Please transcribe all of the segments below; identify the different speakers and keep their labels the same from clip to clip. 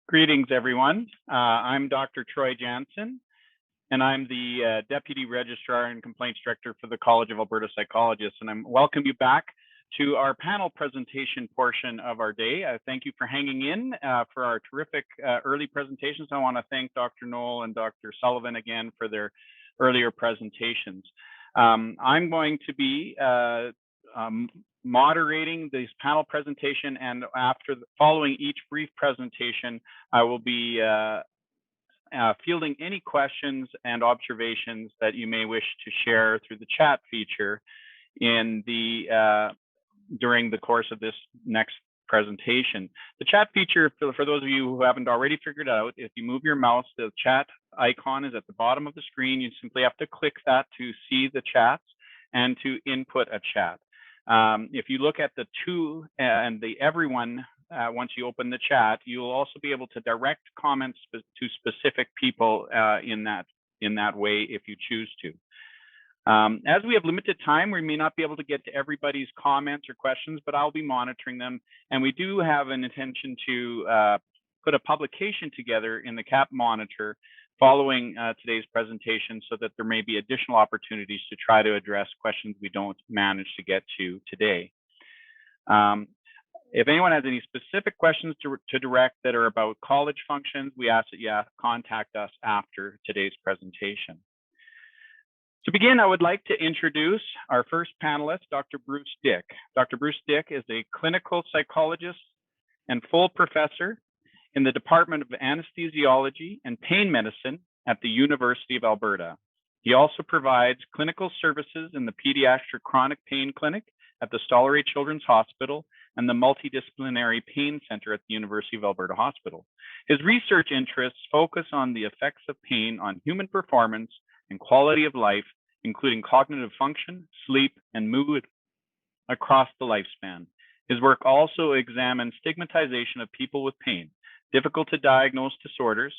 Speaker 1: Greetings, everyone. I'm Dr. Troy Jansen, and I'm the Deputy Registrar and Complaints Director for the College of Alberta Psychologists, and I welcome you back to our panel presentation portion of our day. Thank you for hanging in for our terrific early presentations. I want to thank Dr. Noel and Dr. Sullivan again for their earlier presentations. I'm going to be moderating this panel presentation, and following each brief presentation, I will be fielding any questions and observations that you may wish to share through the chat feature in during the course of this next presentation. The chat feature, for those of you who haven't already figured out, if you move your mouse, the chat icon is at the bottom of the screen. You simply have to click that to see the chats and to input a chat. If you look at the to and the everyone, once you open the chat, you'll also be able to direct comments to specific people in that way if you choose to. As we have limited time, we may not be able to get to everybody's comments or questions, but I'll be monitoring them. And we do have an intention to put a publication together in the CAP Monitor following today's presentation, so that there may be additional opportunities to try to address questions we don't manage to get to today. If anyone has any specific questions to direct that are about college functions, we ask that you contact us after today's presentation. To begin, I would like to introduce our first panelist, Dr. Bruce Dick. Dr. Bruce Dick is a clinical psychologist and full professor in the Department of Anesthesiology and Pain Medicine at the University of Alberta. He also provides clinical services in the Pediatric Chronic Pain Clinic at the Stollery Children's Hospital and the Multidisciplinary Pain Center at the University of Alberta Hospital. His research interests focus on the effects of pain on human performance and quality of life, including cognitive function, sleep, and mood across the lifespan. His work also examines stigmatization of people with pain, difficult to diagnose disorders,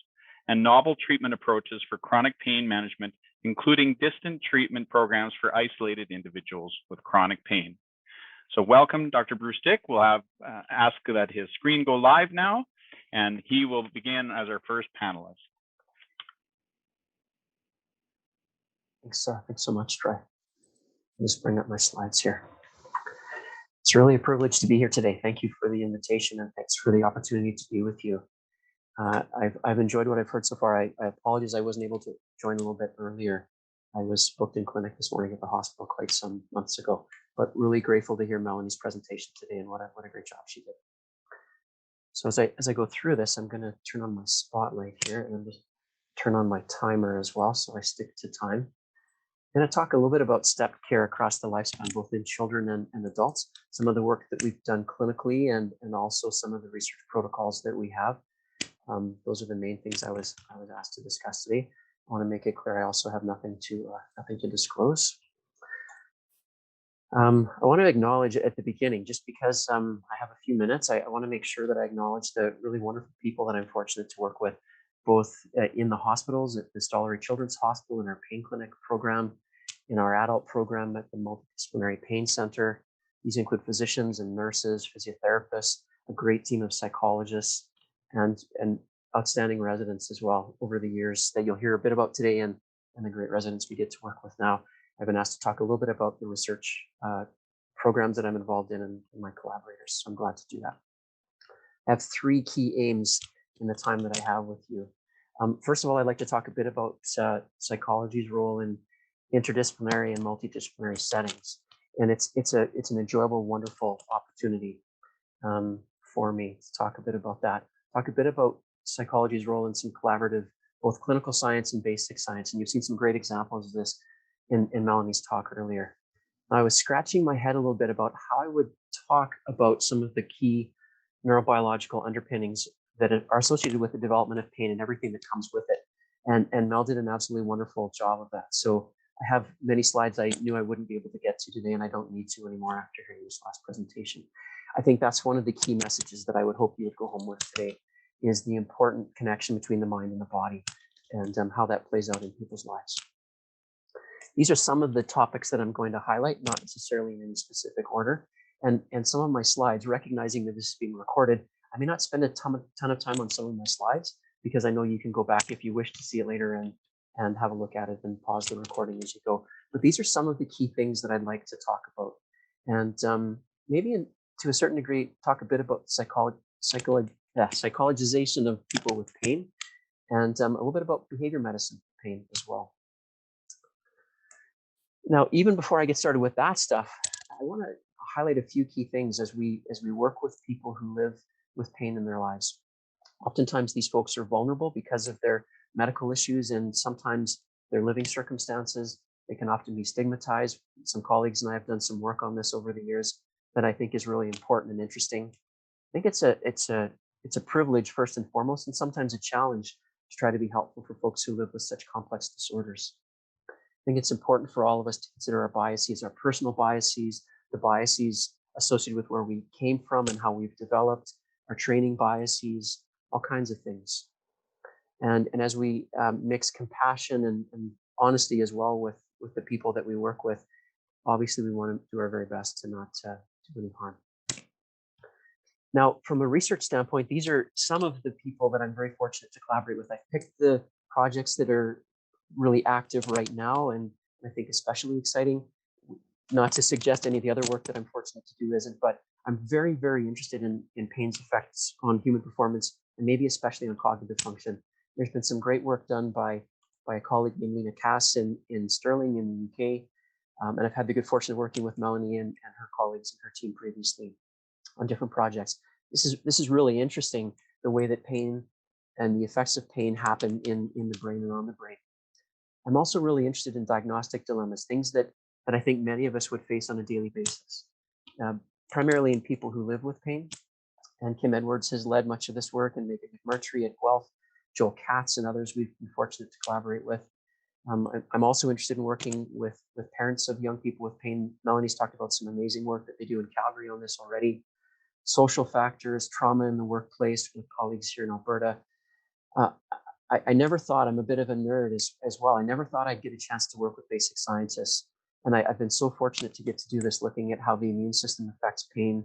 Speaker 1: and novel treatment approaches for chronic pain management, including distant treatment programs for isolated individuals with chronic pain. So welcome, Dr. Bruce Dick. We'll ask that his screen go live now, and he will begin as our first panelist.
Speaker 2: Thanks so much, Troy. I'll just bring up my slides here. It's really a privilege to be here today. Thank you for the invitation, and thanks for the opportunity to be with you. I've enjoyed what I've heard so far. I apologize I wasn't able to join a little bit earlier. I was booked in clinic this morning at the hospital quite some months ago, but really grateful to hear Melanie's presentation today, and what a great job she did. So as I go through this, I'm going to turn on my spotlight here, and just turn on my timer as well, so I stick to time. I'm going to talk a little bit about step care across the lifespan, both in children and adults, some of the work that we've done clinically, and also some of the research protocols that we have. Those are the main things I was asked to discuss today. I want to make it clear I also have nothing to disclose. I want to acknowledge at the beginning, just because I have a few minutes, I want to make sure that I acknowledge the really wonderful people that I'm fortunate to work with, both in the hospitals, at the Stollery Children's Hospital, in our pain clinic program, in our adult program at the Multidisciplinary Pain Center. These include physicians and nurses, physiotherapists, a great team of psychologists, and outstanding residents as well over the years that you'll hear a bit about today, and the great residents we get to work with now. I've been asked to talk a little bit about the research programs that I'm involved in, and my collaborators, so I'm glad to do that. I have three key aims in the time that I have with you. First of all, I'd like to talk a bit about psychology's role in interdisciplinary and multidisciplinary settings. And it's an enjoyable, wonderful opportunity for me to talk a bit about that. Talk a bit about psychology's role in some collaborative, both clinical science and basic science. And you've seen some great examples of this in Melanie's talk earlier. I was scratching my head a little bit about how I would talk about some of the key neurobiological underpinnings that are associated with the development of pain and everything that comes with it. And Mel did an absolutely wonderful job of that. So I have many slides I knew I wouldn't be able to get to today, and I don't need to anymore after hearing this last presentation. I think that's one of the key messages that I would hope you would go home with today, is the important connection between the mind and the body, and how that plays out in people's lives. These are some of the topics that I'm going to highlight, not necessarily in any specific order. And some of my slides, recognizing that this is being recorded, I may not spend a ton of time on some of my slides because I know you can go back if you wish to see it later and have a look at it and pause the recording as you go. But these are some of the key things that I'd like to talk about. And maybe to a certain degree, talk a bit about psychologization of people with pain, and a little bit about behavior medicine pain as well. Now, even before I get started with that stuff, I want to highlight a few key things as we work with people who live with pain in their lives. Oftentimes, these folks are vulnerable because of their medical issues and sometimes their living circumstances. They can often be stigmatized. Some colleagues and I have done some work on this over the years that I think is really important and interesting. I think it's a privilege first and foremost, and sometimes a challenge to try to be helpful for folks who live with such complex disorders. I think it's important for all of us to consider our biases, our personal biases, the biases associated with where we came from and how we've developed, our training biases, all kinds of things. And as we mix compassion and honesty as well with the people that we work with, obviously we want to do our very best to not do any harm. Now, from a research standpoint, these are some of the people that I'm very fortunate to collaborate with. I picked the projects that are really active right now, and I think especially exciting. Not to suggest any of the other work that I'm fortunate to do isn't, but I'm very, very interested in pain's effects on human performance, and maybe especially on cognitive function. There's been some great work done by a colleague named Lena Cass in Stirling in the UK, and I've had the good fortune of working with Melanie and her colleagues and her team previously on different projects. This is really interesting, the way that pain and the effects of pain happen in the brain and on the brain. I'm also really interested in diagnostic dilemmas, things that I think many of us would face on a daily basis, primarily in people who live with pain. And Kim Edwards has led much of this work, and Megan McMurtry at Guelph, Joel Katz and others we've been fortunate to collaborate with. I'm also interested in working with parents of young people with pain. Melanie's talked about some amazing work that they do in Calgary on this already. Social factors, trauma in the workplace with colleagues here in Alberta. I never thought, I'm a bit of a nerd as well, I never thought I'd get a chance to work with basic scientists. And I've been so fortunate to get to do this, looking at how the immune system affects pain,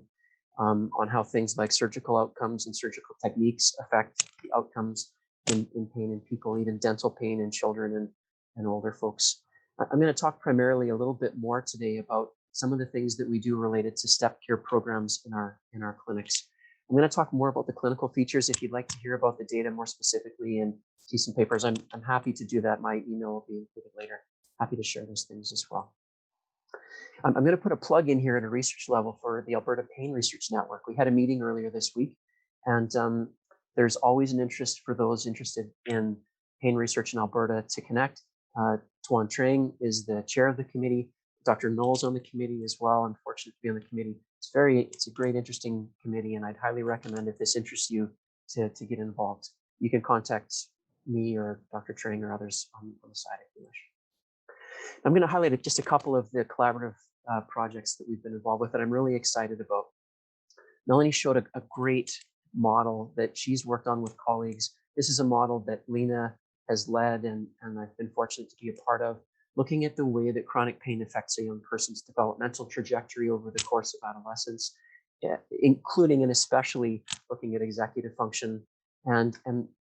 Speaker 2: on how things like surgical outcomes and surgical techniques affect the outcomes in pain in people, even dental pain in children and older folks. I'm going to talk primarily a little bit more today about some of the things that we do related to step care programs in our clinics. I'm going to talk more about the clinical features. If you'd like to hear about the data more specifically and see some papers, I'm happy to do that. My email will be included later. Happy to share those things as well. I'm going to put a plug in here at a research level for the Alberta Pain Research Network. We had a meeting earlier this week, and there's always an interest for those interested in pain research in Alberta to connect. Tuan Trang is the chair of the committee. Dr. Noel's on the committee as well. I'm fortunate to be on the committee. It's a great, interesting committee, and I'd highly recommend, if this interests you, to get involved. You can contact me or Dr. Trang or others on the side if you wish. I'm going to highlight just a couple of the collaborative projects that we've been involved with that I'm really excited about. Melanie showed a great model that she's worked on with colleagues. This is a model that Lena has led and I've been fortunate to be a part of, looking at the way that chronic pain affects a young person's developmental trajectory over the course of adolescence, including and especially looking at executive function. And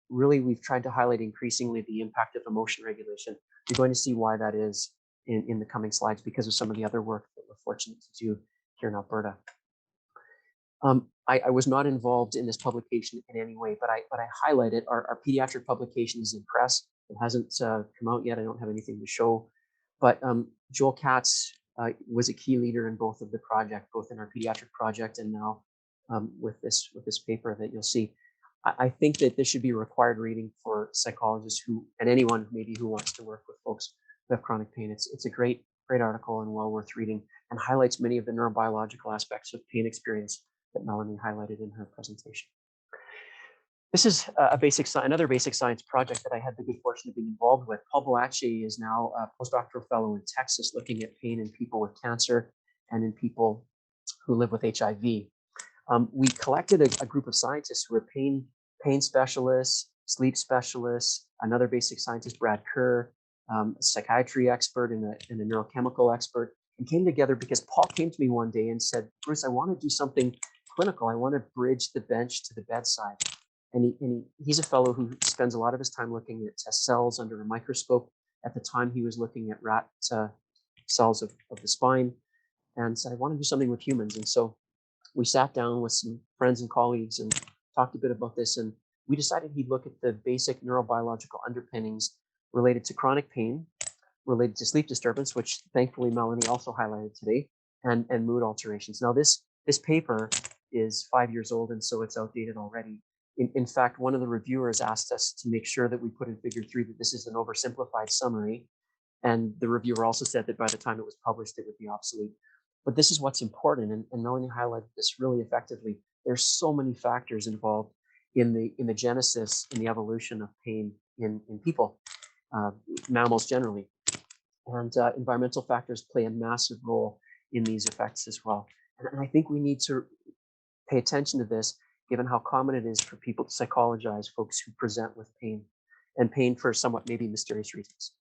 Speaker 2: really, we've tried to highlight increasingly the impact of emotion regulation. You're going to see why that is in the coming slides because of some of the other work that we're fortunate to do here in Alberta. I was not involved in this publication in any way, but I highlight it. Our pediatric publication is in press. It hasn't come out yet. I don't have anything to show. But Joel Katz was a key leader in both of the project, both in our pediatric project and now with this paper that you'll see. I think that this should be a required reading for psychologists and anyone maybe who wants to work with folks who have chronic pain. It's a great article and well worth reading, and highlights many of the neurobiological aspects of pain experience that Melanie highlighted in her presentation. This is another basic science project that I had the good fortune of being involved with. Paul Boache is now a postdoctoral fellow in Texas, looking at pain in people with cancer and in people who live with HIV. We collected a group of scientists who are pain specialists, sleep specialists, another basic scientist, Brad Kerr, a psychiatry expert and a neurochemical expert, and came together because Paul came to me one day and said, Bruce, I want to do something clinical. I want to bridge the bench to the bedside. He's a fellow who spends a lot of his time looking at cells under a microscope. At the time, he was looking at rat cells of the spine, and said, I want to do something with humans. And so we sat down with some friends and colleagues and talked a bit about this. And we decided he'd look at the basic neurobiological underpinnings related to chronic pain, related to sleep disturbance, which thankfully Melanie also highlighted today, and mood alterations. Now, this paper is 5 years old, and so it's outdated already. In fact, one of the reviewers asked us to make sure that we put in figure 3 that this is an oversimplified summary. And the reviewer also said that by the time it was published, it would be obsolete. But this is what's important, and Melanie highlighted this really effectively. There's so many factors involved in the genesis, in the evolution of pain in people, mammals generally. And environmental factors play a massive role in these effects as well. And I think we need to pay attention to this, given how common it is for people to psychologize folks who present with pain, and pain for somewhat maybe mysterious reasons.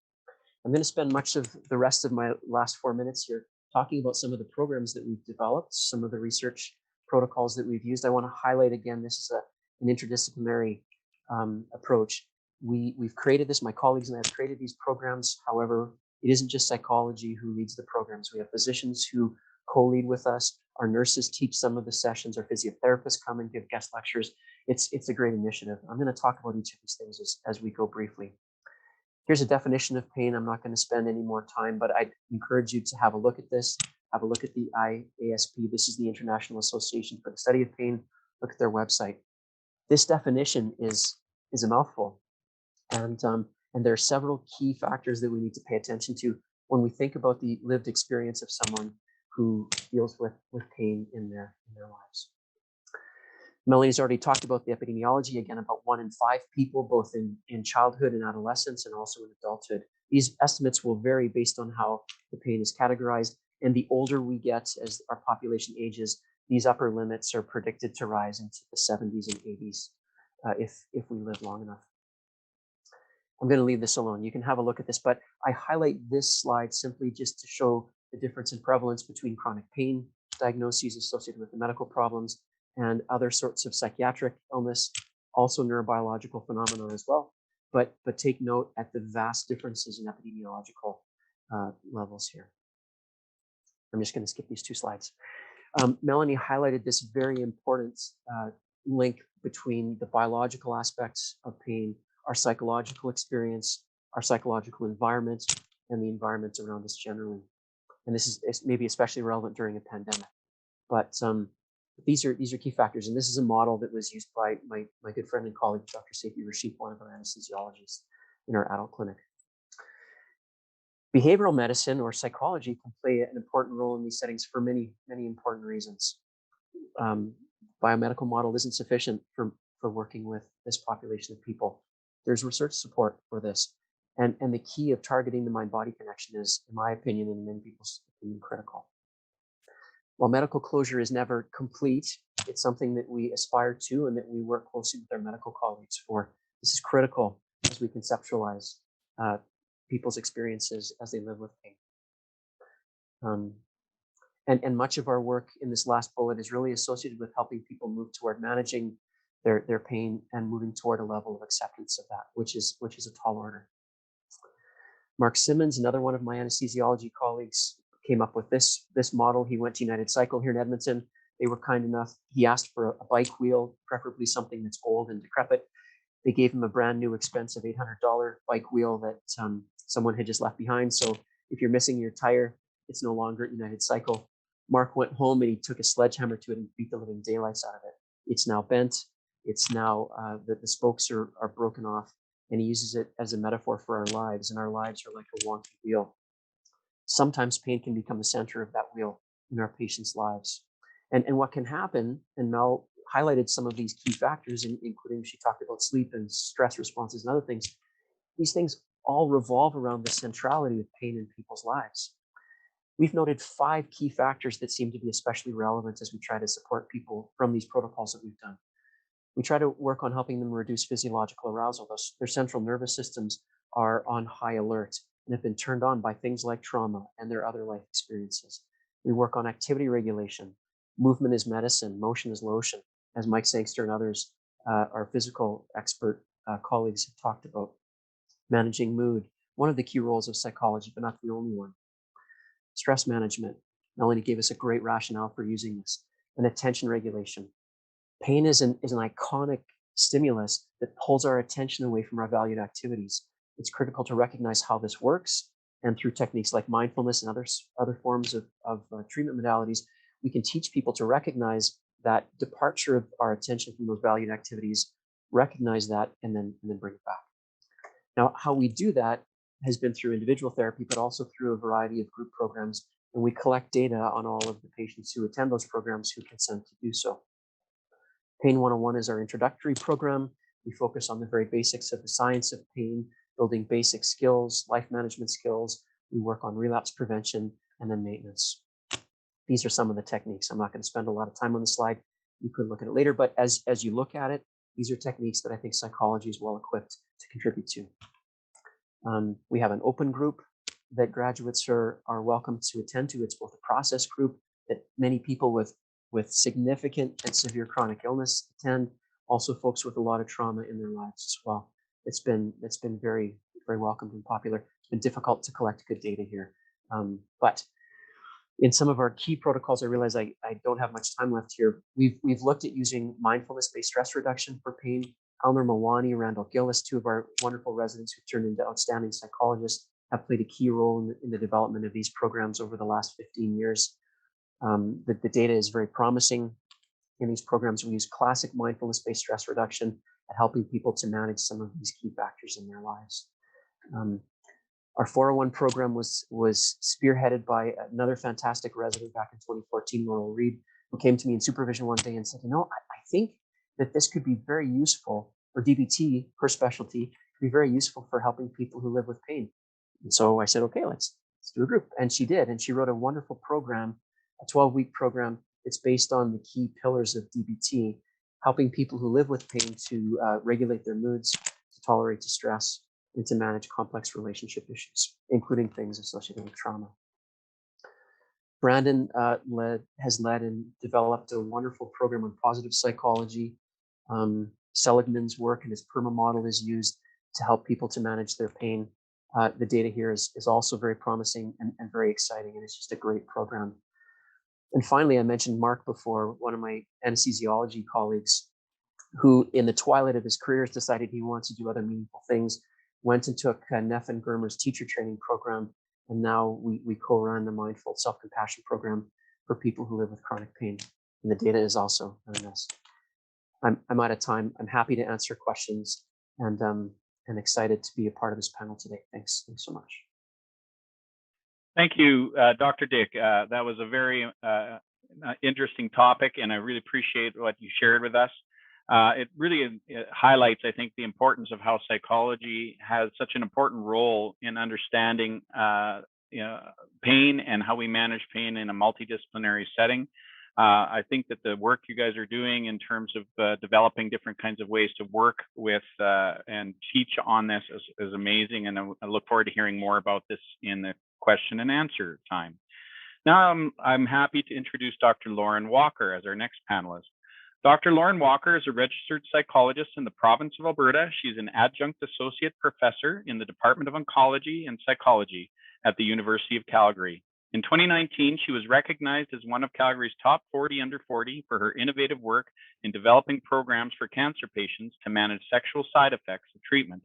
Speaker 2: I'm going to spend much of the rest of my last 4 minutes here talking about some of the programs that we've developed, some of the research protocols that we've used. I want to highlight again, this is an interdisciplinary approach. We've created this, my colleagues and I have created these programs. However, it isn't just psychology who leads the programs. We have physicians who co-lead with us. Our nurses teach some of the sessions. Our physiotherapists come and give guest lectures. It's a great initiative. I'm going to talk about each of these things as we go briefly. Here's a definition of pain. I'm not going to spend any more time, but I encourage you to have a look at this. Have a look at the IASP. This is the International Association for the Study of Pain. Look at their website. This definition is a mouthful, and there are several key factors that we need to pay attention to when we think about the lived experience of someone who deals with pain in their lives. Melanie's already talked about the epidemiology, again, about 1 in 5 people, both in childhood and adolescence, and also in adulthood. These estimates will vary based on how the pain is categorized. And the older we get as our population ages, these upper limits are predicted to rise into the 70s and 80s if we live long enough. I'm going to leave this alone. You can have a look at this, but I highlight this slide simply just to show the difference in prevalence between chronic pain diagnoses associated with the medical problems and other sorts of psychiatric illness, also neurobiological phenomena as well. But take note at the vast differences in epidemiological levels here. I'm just going to skip these 2 slides. Melanie highlighted this very important link between the biological aspects of pain, our psychological experience, our psychological environment, and the environment around us generally. And this is maybe especially relevant during a pandemic. But these are key factors, and this is a model that was used by my good friend and colleague, Dr. Seifi Rashid, one of our anesthesiologists in our adult clinic. Behavioral medicine or psychology can play an important role in these settings for many, many important reasons. Biomedical model isn't sufficient for working with this population of people. There's research support for this. And the key of targeting the mind-body connection is, in my opinion, and in many people's opinion, critical. While medical closure is never complete, it's something that we aspire to and that we work closely with our medical colleagues for. This is critical as we conceptualize people's experiences as they live with pain. And much of our work in this last bullet is really associated with helping people move toward managing their pain and moving toward a level of acceptance of that, which is a tall order. Mark Simmons, another one of my anesthesiology colleagues, came up with this model. He went to United Cycle here in Edmonton. They were kind enough. He asked for a bike wheel, preferably something that's old and decrepit. They gave him a brand new expensive $800 bike wheel that someone had just left behind. So if you're missing your tire, it's no longer at United Cycle. Mark went home and he took a sledgehammer to it and beat the living daylights out of it. It's now bent. It's now the spokes are broken off, and he uses it as a metaphor for our lives, and our lives are like a wonky wheel. Sometimes pain can become the center of that wheel in our patients' lives. And what can happen, and Mel highlighted some of these key factors, including she talked about sleep and stress responses and other things. These things all revolve around the centrality of pain in people's lives. We've noted 5 key factors that seem to be especially relevant as we try to support people from these protocols that we've done. We try to work on helping them reduce physiological arousal. Their central nervous systems are on high alert and have been turned on by things like trauma and their other life experiences. We work on activity regulation. Movement is medicine, motion is lotion, as Mike Sangster and others, our physical expert colleagues have talked about. Managing mood, one of the key roles of psychology, but not the only one. Stress management, Melanie gave us a great rationale for using this. And attention regulation. Pain is an iconic stimulus that pulls our attention away from our valued activities. It's critical to recognize how this works, and through techniques like mindfulness and other forms of treatment modalities, we can teach people to recognize that departure of our attention from those valued activities, recognize that, and then bring it back. Now, how we do that has been through individual therapy, but also through a variety of group programs, and we collect data on all of the patients who attend those programs who consent to do so. Pain 101 is our introductory program. We focus on the very basics of the science of pain, building basic skills, life management skills. We work on relapse prevention and then maintenance. These are some of the techniques. I'm not going to spend a lot of time on the slide. You could look at it later, but as you look at it, these are techniques that I think psychology is well equipped to contribute to. We have an open group that graduates are welcome to attend to. It's both a process group that many people with significant and severe chronic illness attend, also folks with a lot of trauma in their lives as well. It's been very, very welcomed and popular. It's been difficult to collect good data here. But in some of our key protocols, I realize I don't have much time left here. We've looked at using mindfulness-based stress reduction for pain. Alner Mawani, Randall Gillis, two of our wonderful residents who turned into outstanding psychologists, have played a key role in the development of these programs over the last 15 years. The data is very promising. In these programs, we use classic mindfulness-based stress reduction at helping people to manage some of these key factors in their lives. Our 401 program was spearheaded by another fantastic resident back in 2014, Laurel Reed, who came to me in supervision one day and said, I think that this could be very useful, or DBT, her specialty, could be very useful for helping people who live with pain. And so I said, okay, let's do a group. And she did. And she wrote a wonderful program, a 12-week program. It's based on the key pillars of DBT, helping people who live with pain to regulate their moods, to tolerate distress, and to manage complex relationship issues, including things associated with trauma. Brandon has led and developed a wonderful program on positive psychology. Seligman's work and his PERMA model is used to help people to manage their pain. The data here is also very promising and very exciting, and it's just a great program. And finally, I mentioned Mark before, one of my anesthesiology colleagues, who in the twilight of his career has decided he wants to do other meaningful things, went and took Neff and Germer's teacher training program, and now we co-run the Mindful SelfCompassion program for people who live with chronic pain. And the data is also on this. I'm out of time. I'm happy to answer questions, and excited to be a part of this panel today. Thanks so much.
Speaker 1: Thank you, Dr. Dick. That was a very interesting topic, and I really appreciate what you shared with us. It really highlights, I think, the importance of how psychology has such an important role in understanding pain and how we manage pain in a multidisciplinary setting. I think that the work you guys are doing in terms of developing different kinds of ways to work with and teach on this is amazing, and I look forward to hearing more about this in the question and answer time. Now I'm happy to introduce Dr. Lauren Walker as our next panelist. Dr. Lauren Walker is a registered psychologist in the province of Alberta. She's an adjunct associate professor in the Department of Oncology and Psychology at the University of Calgary. In 2019, she was recognized as one of Calgary's top 40 under 40 for her innovative work in developing programs for cancer patients to manage sexual side effects of treatment.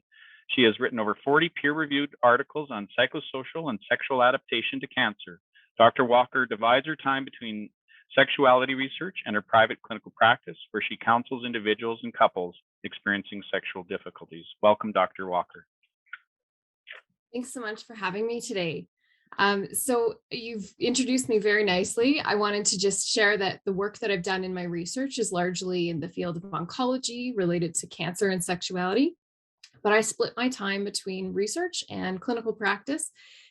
Speaker 1: She has written over 40 peer-reviewed articles on psychosocial and sexual adaptation to cancer. Dr. Walker divides her time between sexuality research and her private clinical practice, where she counsels individuals and couples experiencing sexual difficulties. Welcome, Dr. Walker.
Speaker 3: Thanks so much for having me today. So you've introduced me very nicely. I wanted to just share that the work that I've done in my research is largely in the field of oncology related to cancer and sexuality, but I split my time between research and clinical practice.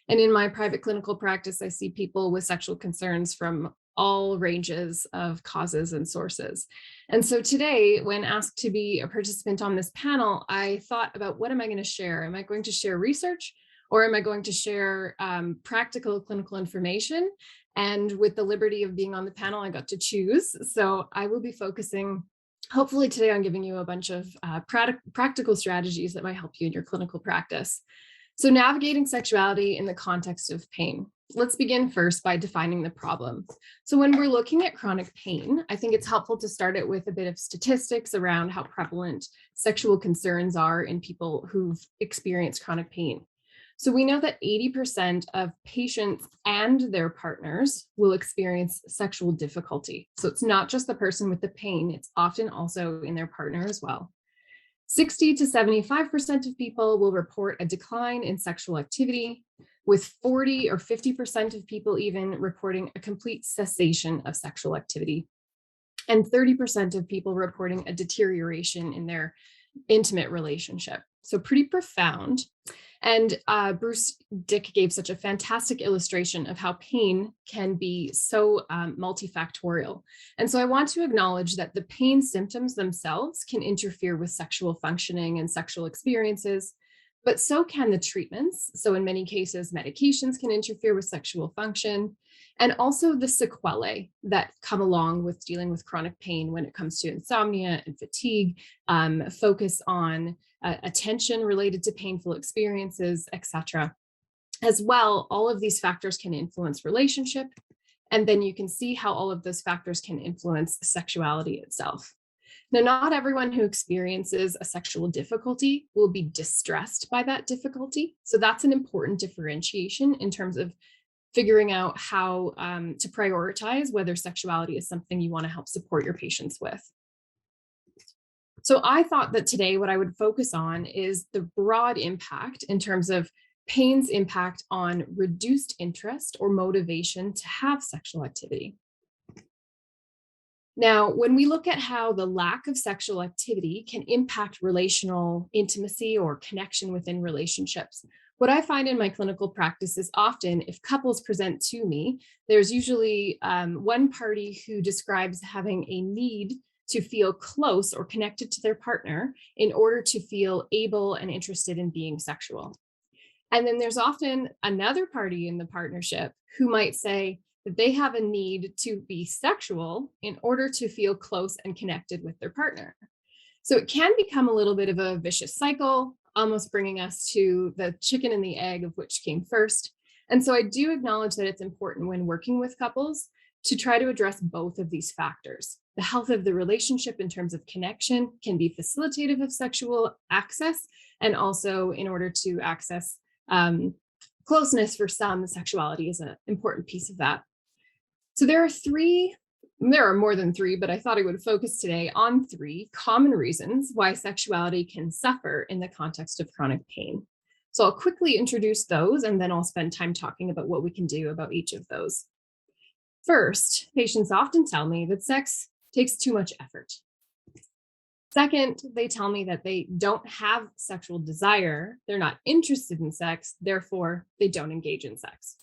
Speaker 3: And in my private clinical practice, I see people with sexual concerns from all ranges of causes and sources. And so today, when asked to be a participant on this panel, I thought about what am I going to share? Am I going to share research, Or am I going to share practical clinical information? And with the liberty of being on the panel, I got to choose. So I will be focusing hopefully today on giving you a bunch of practical strategies that might help you in your clinical practice. So navigating sexuality in the context of pain. Let's begin first by defining the problem. So when we're looking at chronic pain, I think it's helpful to start it with a bit of statistics around how prevalent sexual concerns are in people who've experienced chronic pain. So we know that 80% of patients and their partners will experience sexual difficulty. So it's not just the person with the pain, it's often also in their partner as well. 60 to 75% of people will report a decline in sexual activity, with 40 or 50% of people even reporting a complete cessation of sexual activity, and 30% of people reporting a deterioration in their intimate relationship. So pretty profound. And Bruce Dick gave such a fantastic illustration of how pain can be so multifactorial. And so I want to acknowledge that the pain symptoms themselves can interfere with sexual functioning and sexual experiences, but so can the treatments. So in many cases, medications can interfere with sexual function, and also the sequelae that come along with dealing with chronic pain when it comes to insomnia and fatigue, focus on attention related to painful experiences, etc. As well, all of these factors can influence relationship, and then you can see how all of those factors can influence sexuality itself. Now, not everyone who experiences a sexual difficulty will be distressed by that difficulty. So that's an important differentiation in terms of figuring out how to prioritize whether sexuality is something you want to help support your patients with. So I thought that today what I would focus on is the broad impact in terms of pain's impact on reduced interest or motivation to have sexual activity. Now, when we look at how the lack of sexual activity can impact relational intimacy or connection within relationships, what I find in my clinical practice is often if couples present to me, there's usually one party who describes having a need to feel close or connected to their partner in order to feel able and interested in being sexual. And then there's often another party in the partnership who might say that they have a need to be sexual in order to feel close and connected with their partner. So it can become a little bit of a vicious cycle, almost bringing us to the chicken and the egg of which came first. And so I do acknowledge that it's important when working with couples to try to address both of these factors. The health of the relationship in terms of connection can be facilitative of sexual access, and also in order to access closeness for some, sexuality is an important piece of that. So there are more than three, but I thought I would focus today on 3 common reasons why sexuality can suffer in the context of chronic pain. So I'll quickly introduce those, and then I'll spend time talking about what we can do about each of those. First, patients often tell me that sex takes too much effort. Second, they tell me that they don't have sexual desire, they're not interested in sex, therefore they don't engage in sex.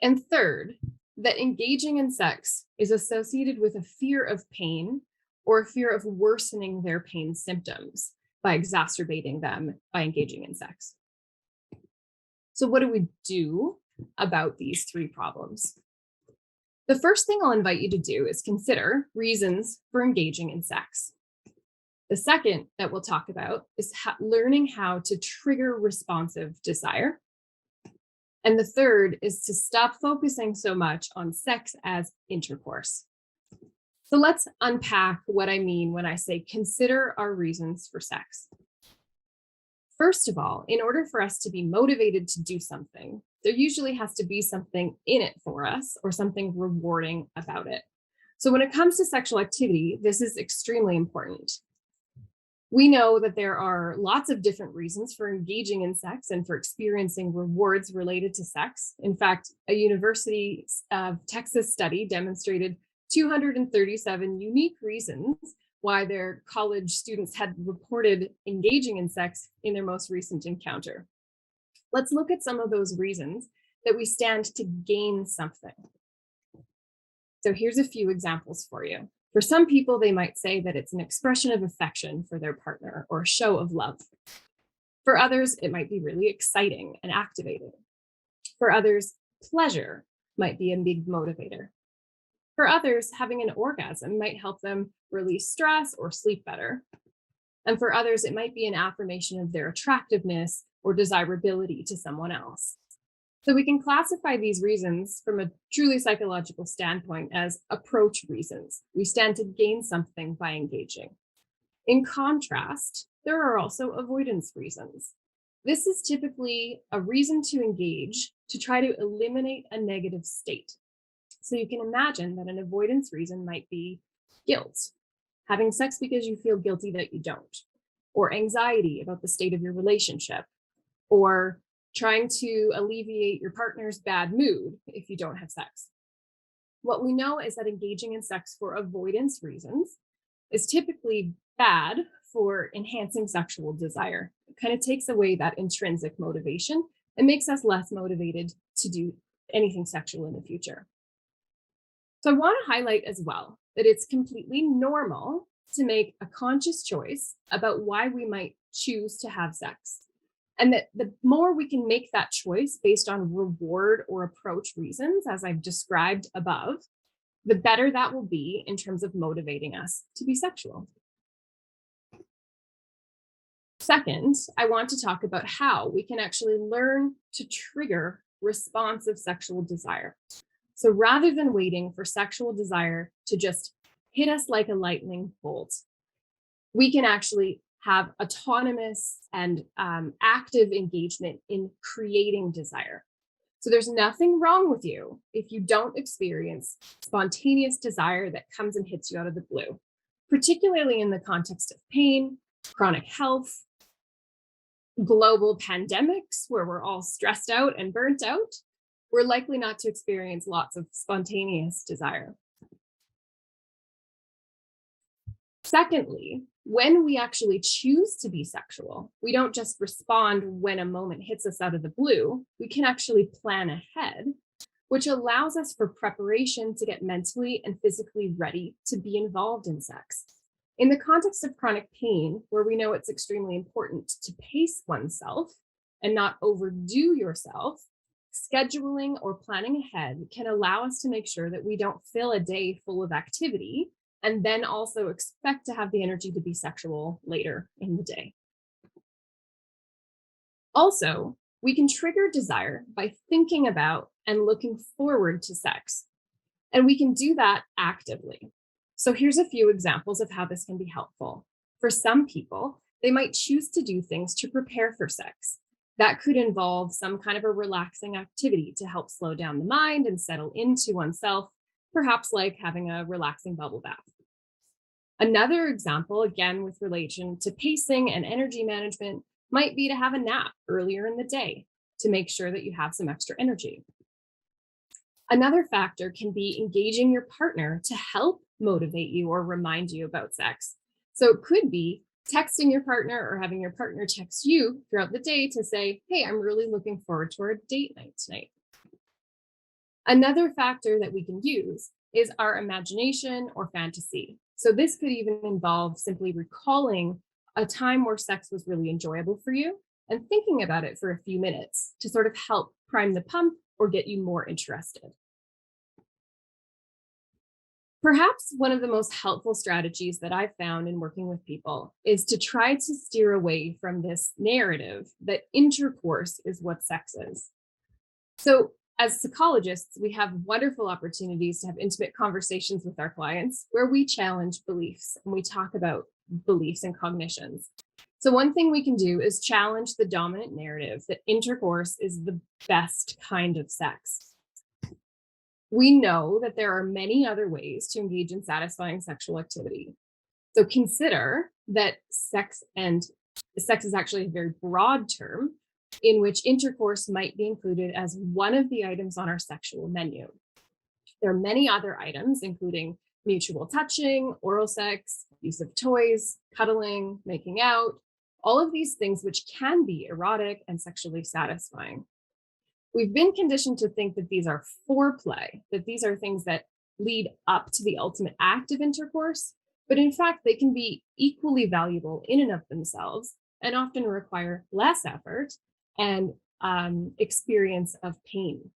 Speaker 3: And third, that engaging in sex is associated with a fear of pain or a fear of worsening their pain symptoms by exacerbating them by engaging in sex. So what do we do about these 3 problems? The first thing I'll invite you to do is consider reasons for engaging in sex. The second that we'll talk about is learning how to trigger responsive desire. And the third is to stop focusing so much on sex as intercourse. So let's unpack what I mean when I say consider our reasons for sex. First of all, in order for us to be motivated to do something, there usually has to be something in it for us or something rewarding about it. So when it comes to sexual activity, this is extremely important. We know that there are lots of different reasons for engaging in sex and for experiencing rewards related to sex. In fact, a University of Texas study demonstrated 237 unique reasons why their college students had reported engaging in sex in their most recent encounter. Let's look at some of those reasons that we stand to gain something. So here's a few examples for you. For some people, they might say that it's an expression of affection for their partner or a show of love. For others, it might be really exciting and activating. For others, pleasure might be a big motivator. For others, having an orgasm might help them release stress or sleep better. And for others, it might be an affirmation of their attractiveness or desirability to someone else. So we can classify these reasons from a truly psychological standpoint as approach reasons. We stand to gain something by engaging. In contrast, there are also avoidance reasons. This is typically a reason to engage to try to eliminate a negative state. So you can imagine that an avoidance reason might be guilt, having sex because you feel guilty that you don't, or anxiety about the state of your relationship, or trying to alleviate your partner's bad mood if you don't have sex. What we know is that engaging in sex for avoidance reasons is typically bad for enhancing sexual desire. It kind of takes away that intrinsic motivation and makes us less motivated to do anything sexual in the future. So I want to highlight as well that it's completely normal to make a conscious choice about why we might choose to have sex. And that the more we can make that choice based on reward or approach reasons, as I've described above, the better that will be in terms of motivating us to be sexual. Second, I want to talk about how we can actually learn to trigger responsive sexual desire. So rather than waiting for sexual desire to just hit us like a lightning bolt, we can actually have autonomous and active engagement in creating desire. So there's nothing wrong with you if you don't experience spontaneous desire that comes and hits you out of the blue, particularly in the context of pain, chronic health, global pandemics where we're all stressed out and burnt out. We're likely not to experience lots of spontaneous desire. Secondly, when we actually choose to be sexual, we don't just respond when a moment hits us out of the blue. We can actually plan ahead, which allows us for preparation to get mentally and physically ready to be involved in sex. In the context of chronic pain, where we know it's extremely important to pace oneself and not overdo yourself, scheduling or planning ahead can allow us to make sure that we don't fill a day full of activity and then also expect to have the energy to be sexual later in the day. Also, we can trigger desire by thinking about and looking forward to sex. And we can do that actively. So here's a few examples of how this can be helpful. For some people, they might choose to do things to prepare for sex. That could involve some kind of a relaxing activity to help slow down the mind and settle into oneself, perhaps like having a relaxing bubble bath. Another example, again with relation to pacing and energy management, might be to have a nap earlier in the day to make sure that you have some extra energy. Another factor can be engaging your partner to help motivate you or remind you about sex. So it could be texting your partner or having your partner text you throughout the day to say, hey, I'm really looking forward to our date night tonight. Another factor that we can use is our imagination or fantasy. So this could even involve simply recalling a time where sex was really enjoyable for you and thinking about it for a few minutes to sort of help prime the pump or get you more interested. Perhaps one of the most helpful strategies that I've found in working with people is to try to steer away from this narrative that intercourse is what sex is. So as psychologists, we have wonderful opportunities to have intimate conversations with our clients where we challenge beliefs and we talk about beliefs and cognitions. So one thing we can do is challenge the dominant narrative that intercourse is the best kind of sex. We know that there are many other ways to engage in satisfying sexual activity. So consider that sex is actually a very broad term in which intercourse might be included as one of the items on our sexual menu. There are many other items, including mutual touching, oral sex, use of toys, cuddling, making out, all of these things which can be erotic and sexually satisfying. We've been conditioned to think that these are foreplay, that these are things that lead up to the ultimate act of intercourse, but in fact, they can be equally valuable in and of themselves and often require less effort and experience of pain.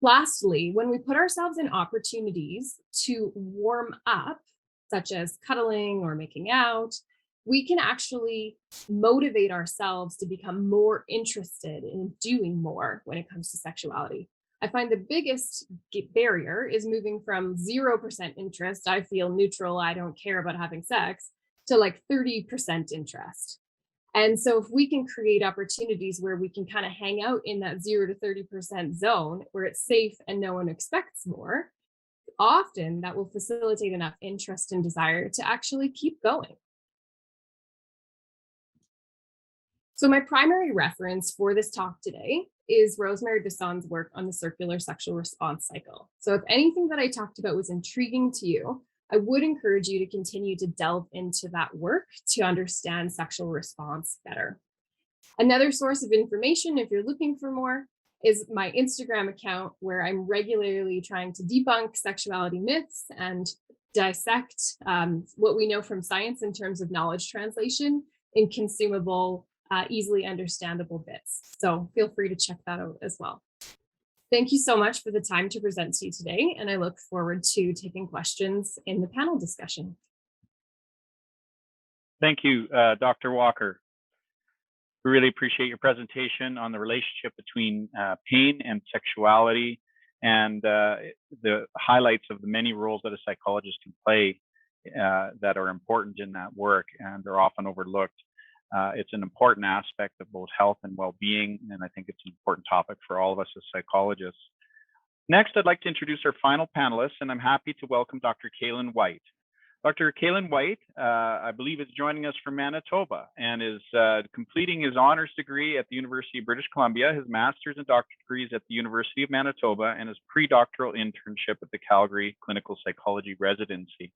Speaker 3: Lastly, when we put ourselves in opportunities to warm up, such as cuddling or making out, we can actually motivate ourselves to become more interested in doing more when it comes to sexuality. I find the biggest barrier is moving from 0% interest, I feel neutral, I don't care about having sex, to like 30% interest. And so if we can create opportunities where we can kind of hang out in that 0 to 30% zone where it's safe and no one expects more, often that will facilitate enough interest and desire to actually keep going. So my primary reference for this talk today is Rosemary Bisson's work on the circular sexual response cycle. So if anything that I talked about was intriguing to you, I would encourage you to continue to delve into that work to understand sexual response better. Another source of information, if you're looking for more, is my Instagram account, where I'm regularly trying to debunk sexuality myths and dissect what we know from science in terms of knowledge translation in consumable, easily understandable bits. So feel free to check that out as well. Thank you so much for the time to present to you today, and I look forward to taking questions in the panel discussion.
Speaker 1: Thank you, Dr. Walker. We really appreciate your presentation on the relationship between pain and sexuality, and the highlights of the many roles that a psychologist can play that are important in that work and are often overlooked. It's an important aspect of both health and well-being, and I think it's an important topic for all of us as psychologists. Next, I'd like to introduce our final panelist, and I'm happy to welcome Dr. Caelin White. Dr. Caelin White, I believe, is joining us from Manitoba and is completing his honors degree at the University of British Columbia, his master's and doctorate degrees at the University of Manitoba, and his pre-doctoral internship at the Calgary Clinical Psychology Residency.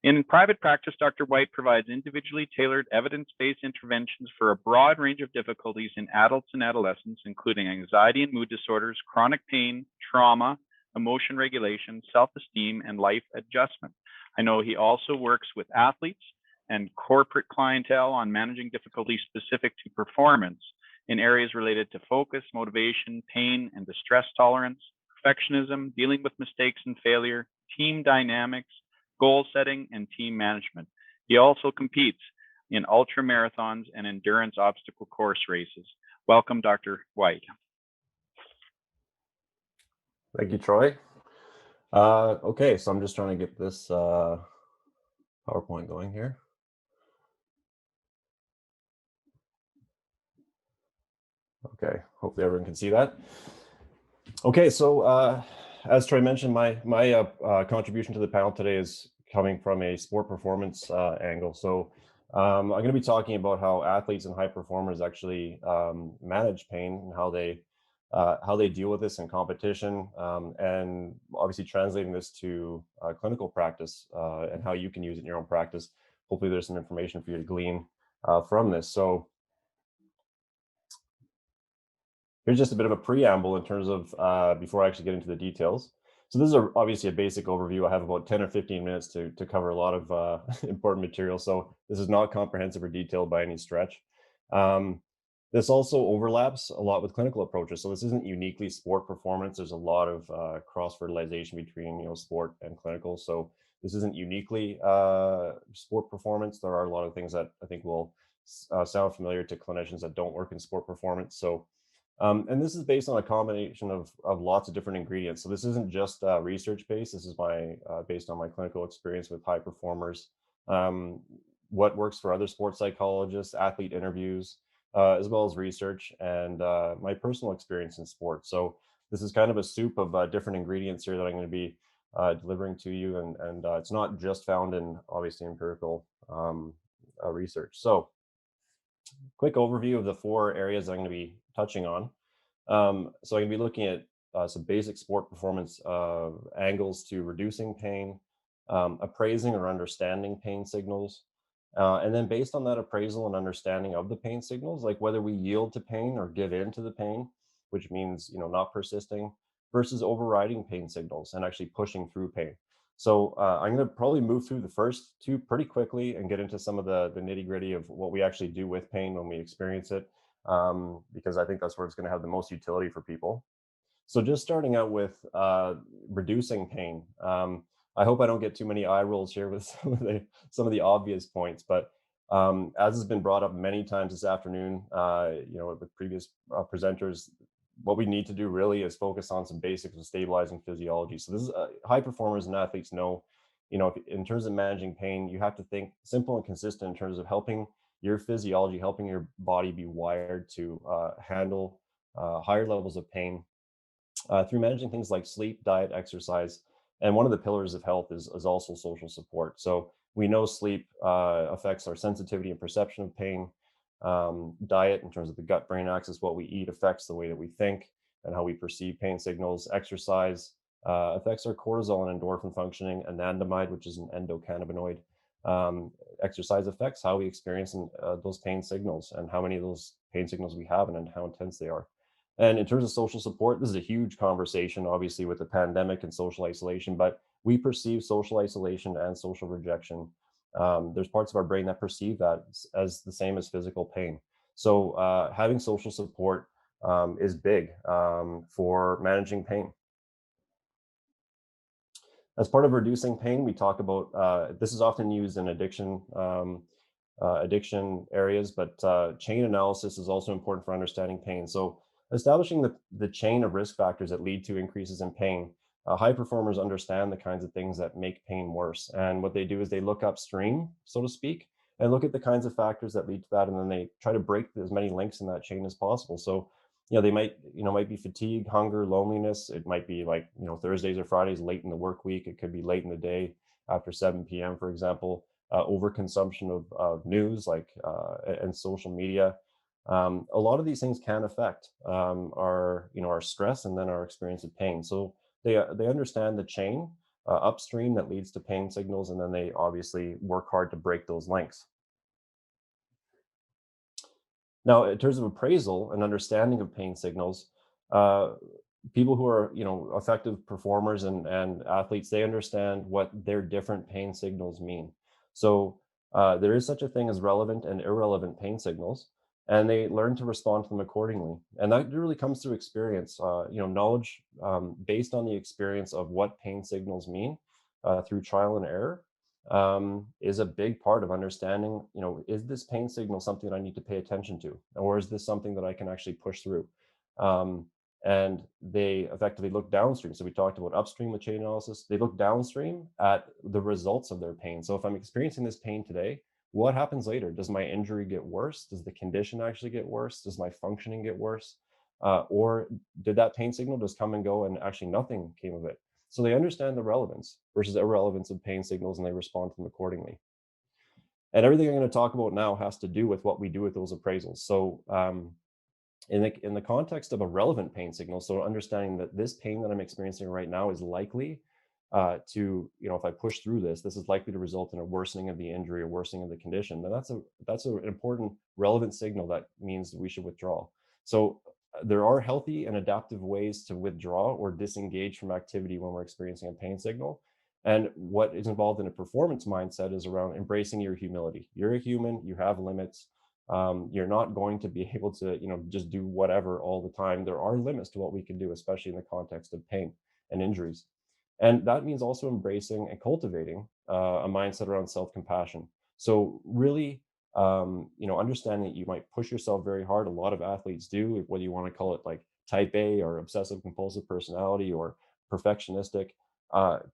Speaker 1: In private practice, Dr. White provides individually tailored evidence-based interventions for a broad range of difficulties in adults and adolescents, including anxiety and mood disorders, chronic pain, trauma, emotion regulation, self-esteem, and life adjustment. I know he also works with athletes and corporate clientele on managing difficulties specific to performance in areas related to focus, motivation, pain, and distress tolerance, perfectionism, dealing with mistakes and failure, team dynamics, goal setting, and team management. He also competes in ultra marathons and endurance obstacle course races. Welcome, Dr. White.
Speaker 4: Thank you, Troy. Okay, so I'm just trying to get this PowerPoint going here. Okay, hopefully everyone can see that. Okay, so as Troy mentioned, my contribution to the panel today is coming from a sport performance angle. So I'm going to be talking about how athletes and high performers actually manage pain and how they deal with this in competition, and obviously translating this to clinical practice and how you can use it in your own practice. Hopefully there's some information for you to glean from this. So here's just a bit of a preamble in terms of before I actually get into the details. So this is obviously a basic overview. I have about 10 or 15 minutes to cover a lot of important material. So this is not comprehensive or detailed by any stretch. This also overlaps a lot with clinical approaches. So this isn't uniquely sport performance. There's a lot of cross-fertilization between sport and clinical. So this isn't uniquely sport performance. There are a lot of things that I think will sound familiar to clinicians that don't work in sport performance. So and this is based on a combination of lots of different ingredients. So this isn't just research-based. This is based on my clinical experience with high performers, what works for other sports psychologists, athlete interviews, as well as research, and my personal experience in sports. So this is kind of a soup of different ingredients here that I'm going to be delivering to you, and it's not just found in obviously empirical research. So quick overview of the 4 areas I'm going to be touching on. So I'm going to be looking at some basic sport performance angles to reducing pain, appraising or understanding pain signals, and then based on that appraisal and understanding of the pain signals, like whether we yield to pain or give in to the pain, which means not persisting, versus overriding pain signals and actually pushing through pain. So I'm going to probably move through the first two pretty quickly and get into some of the nitty gritty of what we actually do with pain when we experience it, because I think that's where it's going to have the most utility for people. So just starting out with reducing pain. I hope I don't get too many eye rolls here with some of the obvious points, but as has been brought up many times this afternoon, with previous presenters, what we need to do really is focus on some basics of stabilizing physiology. So this is high performers and athletes know, in terms of managing pain, you have to think simple and consistent in terms of helping your physiology, helping your body be wired to handle higher levels of pain through managing things like sleep, diet, exercise. And one of the pillars of health is also social support. So we know sleep affects our sensitivity and perception of pain. Diet, in terms of the gut-brain axis, what we eat affects the way that we think and how we perceive pain signals. Exercise affects our cortisol and endorphin functioning. Anandamide, which is an endocannabinoid. Exercise affects how we experience those pain signals and how many of those pain signals we have and how intense they are. And in terms of social support, this is a huge conversation, obviously, with the pandemic and social isolation, but we perceive social isolation and social rejection. There's parts of our brain that perceive that as the same as physical pain. So having social support is big for managing pain. As part of reducing pain, we talk about, this is often used in addiction areas, but chain analysis is also important for understanding pain. So establishing the chain of risk factors that lead to increases in pain. High performers understand the kinds of things that make pain worse. And what they do is they look upstream, so to speak, and look at the kinds of factors that lead to that. And then they try to break as many links in that chain as possible. So, they might be fatigue, hunger, loneliness. It might be like, Thursdays or Fridays late in the work week. It could be late in the day after 7 p.m., for example. Overconsumption of news and social media. A lot of these things can affect our stress and then our experience of pain. So they understand the chain upstream that leads to pain signals, and then they obviously work hard to break those links. Now, in terms of appraisal and understanding of pain signals, people who are effective performers and athletes, they understand what their different pain signals mean. So there is such a thing as relevant and irrelevant pain signals, and they learn to respond to them accordingly. And that really comes through experience. Knowledge based on the experience of what pain signals mean through trial and error is a big part of understanding, is this pain signal something that I need to pay attention to? Or is this something that I can actually push through? And they effectively look downstream. So we talked about upstream with chain analysis. They look downstream at the results of their pain. So if I'm experiencing this pain today, what happens later? Does my injury get worse? Does the condition actually get worse? Does my functioning get worse? Or did that pain signal just come and go and actually nothing came of it? So they understand the relevance versus irrelevance of pain signals, and they respond to them accordingly. And everything I'm going to talk about now has to do with what we do with those appraisals. So in the context of a relevant pain signal, so understanding that this pain that I'm experiencing right now is likely to, if I push through this is likely to result in a worsening of the injury, a worsening of the condition, then that's an important relevant signal that means that we should withdraw. So there are healthy and adaptive ways to withdraw or disengage from activity when we're experiencing a pain signal. And what is involved in a performance mindset is around embracing your humility. You're a human, you have limits. You're not going to be able to, just do whatever all the time. There are limits to what we can do, especially in the context of pain and injuries. And that means also embracing and cultivating a mindset around self-compassion. So really, understanding that you might push yourself very hard. A lot of athletes do, whether you want to call it like type A or obsessive compulsive personality or perfectionistic.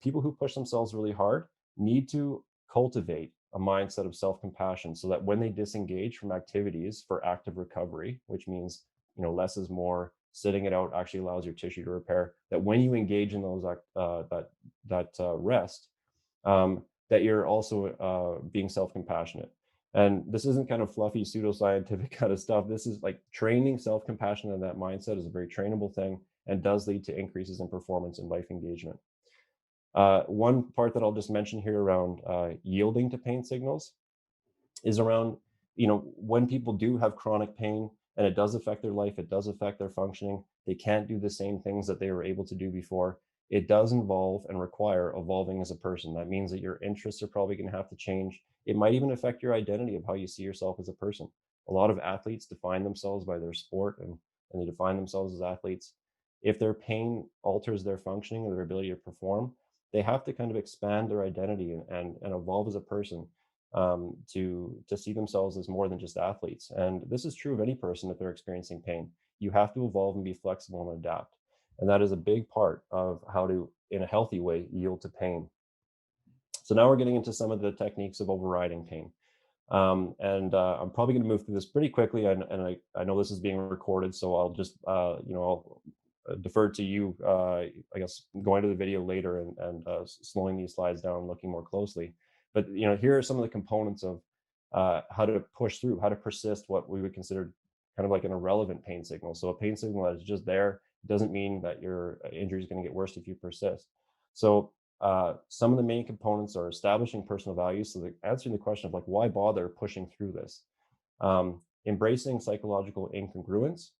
Speaker 4: People who push themselves really hard need to cultivate a mindset of self-compassion so that when they disengage from activities for active recovery, which means, less is more, sitting it out actually allows your tissue to repair, that when you engage in those rest, that you're also being self-compassionate. And this isn't kind of fluffy pseudoscientific kind of stuff. This is like training self-compassion, and that mindset is a very trainable thing and does lead to increases in performance and life engagement. One part that I'll just mention here around yielding to pain signals is around, when people do have chronic pain and it does affect their life, it does affect their functioning, they can't do the same things that they were able to do before. it does involve and require evolving as a person. That means that your interests are probably going to have to change. It might even affect your identity of how you see yourself as a person. A lot of athletes define themselves by their sport, and they define themselves as athletes. If their pain alters their functioning or their ability to perform, they have to kind of expand their identity and evolve as a person, to see themselves as more than just athletes. And this is true of any person if they're experiencing pain. You have to evolve and be flexible and adapt. And that is a big part of how to, in a healthy way, yield to pain. So now we're getting into some of the techniques of overriding pain. I'm probably going to move through this pretty quickly, and I know this is being recorded, so I'll just I'll defer to you, I guess, going to the video later and slowing these slides down, looking more closely. But here are some of the components of how to push through, how to persist what we would consider kind of like an irrelevant pain signal. So a pain signal that is just there doesn't mean that your injury is going to get worse if you persist. So some of the main components are establishing personal values. So answering the question of like, why bother pushing through this? Embracing psychological incongruence,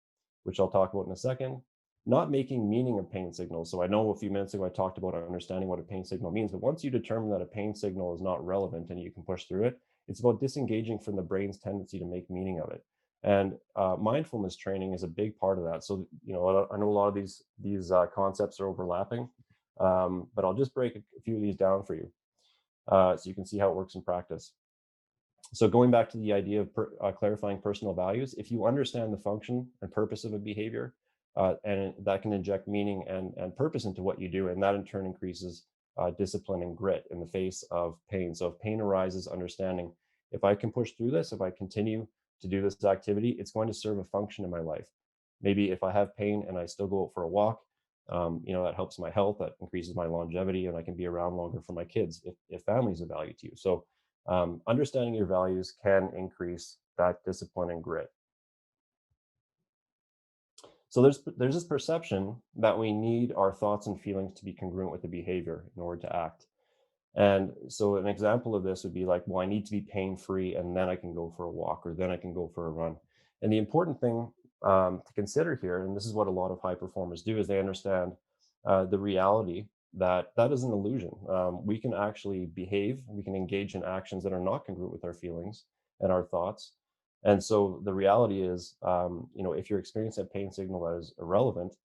Speaker 4: which I'll talk about in a second. Not making meaning of pain signals. So I know a few minutes ago I talked about understanding what a pain signal means, but once you determine that a pain signal is not relevant and you can push through it, it's about disengaging from the brain's tendency to make meaning of it. And mindfulness training is a big part of that. So I know a lot of these concepts are overlapping, but I'll just break a few of these down for you, so you can see how it works in practice. So going back to the idea of clarifying personal values, if you understand the function and purpose of a behavior, and that can inject meaning and purpose into what you do, and that in turn increases discipline and grit in the face of pain. So if pain arises, understanding, if I can push through this, if I continue to do this activity, it's going to serve a function in my life. Maybe if I have pain and I still go out for a walk, that helps my health, that increases my longevity, and I can be around longer for my kids if family is a value to you. So understanding your values can increase that discipline and grit. So there's this perception that we need our thoughts and feelings to be congruent with the behavior in order to act. And so an example of this would be like, well, I need to be pain-free and then I can go for a walk, or then I can go for a run. And the important thing to consider here, and this is what a lot of high performers do, is they understand the reality that is an illusion. We can actually behave, we can engage in actions that are not congruent with our feelings and our thoughts. And so the reality is, if you're experiencing a pain signal that is irrelevant,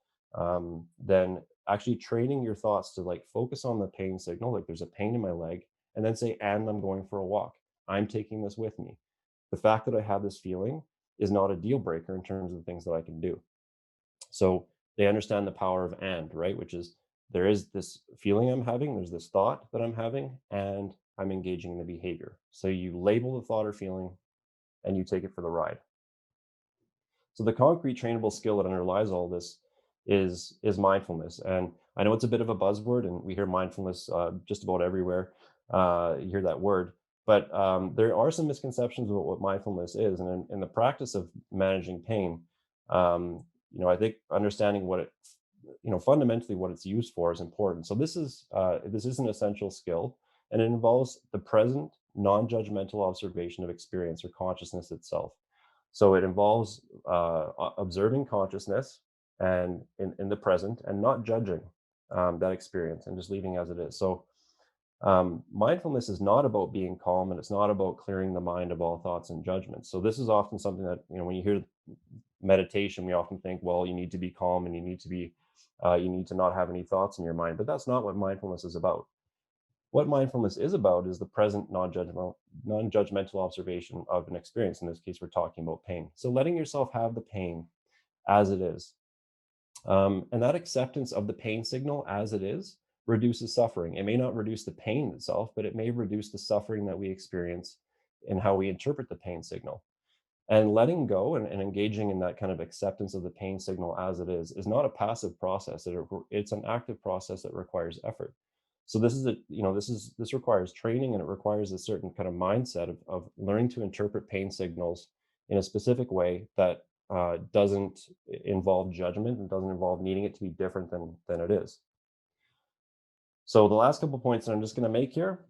Speaker 4: then actually training your thoughts to like focus on the pain signal, like there's a pain in my leg, and then say, and I'm going for a walk. I'm taking this with me. The fact that I have this feeling is not a deal breaker in terms of the things that I can do. So they understand the power of and, right? Which is, there is this feeling I'm having, there's this thought that I'm having, and I'm engaging in the behavior. So you label the thought or feeling and you take it for the ride. So the concrete trainable skill that underlies all this is mindfulness. And I know it's a bit of a buzzword, and we hear mindfulness just about everywhere. You hear that word, but there are some misconceptions about what mindfulness is. And in the practice of managing pain, I think understanding what it, fundamentally what it's used for is important. So this is an essential skill, and it involves the present, non-judgmental observation of experience or consciousness itself. So it involves observing consciousness and in the present, and not judging that experience and just leaving as it is. So mindfulness is not about being calm, and it's not about clearing the mind of all thoughts and judgments. So this is often something that, when you hear meditation, we often think, well, you need to be calm and you need to not have any thoughts in your mind, but that's not what mindfulness is about. What mindfulness is about is the present non-judgmental observation of an experience. In this case, we're talking about pain. So letting yourself have the pain as it is. And that acceptance of the pain signal as it is reduces suffering. It may not reduce the pain itself, but it may reduce the suffering that we experience in how we interpret the pain signal. And letting go and engaging in that kind of acceptance of the pain signal as it is not a passive process. It's an active process that requires effort. So this requires training, and it requires a certain kind of mindset of learning to interpret pain signals in a specific way that doesn't involve judgment and doesn't involve needing it to be different than it is. So the last couple of points that I'm just going to make here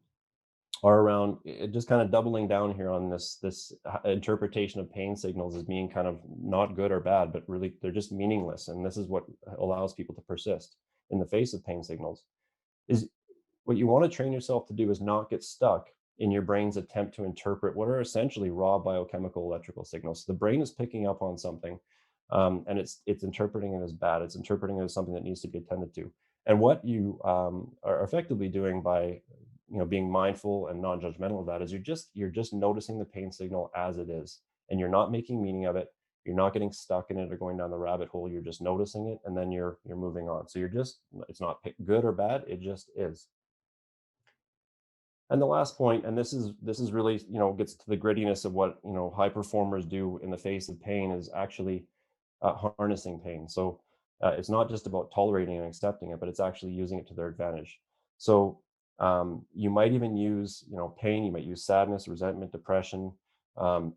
Speaker 4: are around just kind of doubling down here on this interpretation of pain signals as being kind of not good or bad, but really they're just meaningless. And this is what allows people to persist. in the face of pain signals, is what you want to train yourself to do is not get stuck in your brain's attempt to interpret what are essentially raw biochemical electrical signals. So the brain is picking up on something, and it's interpreting it as bad. It's interpreting it as something that needs to be attended to. And what you are effectively doing by being mindful and non-judgmental of that is you're just noticing the pain signal as it is, and you're not making meaning of it. You're not getting stuck in it or going down the rabbit hole. You're just noticing it, and then you're moving on. So it's not good or bad. It just is. And the last point, and this is really gets to the grittiness of what high performers do in the face of pain, is actually harnessing pain. So it's not just about tolerating and accepting it, but it's actually using it to their advantage. So you might even use pain. You might use sadness, resentment, depression,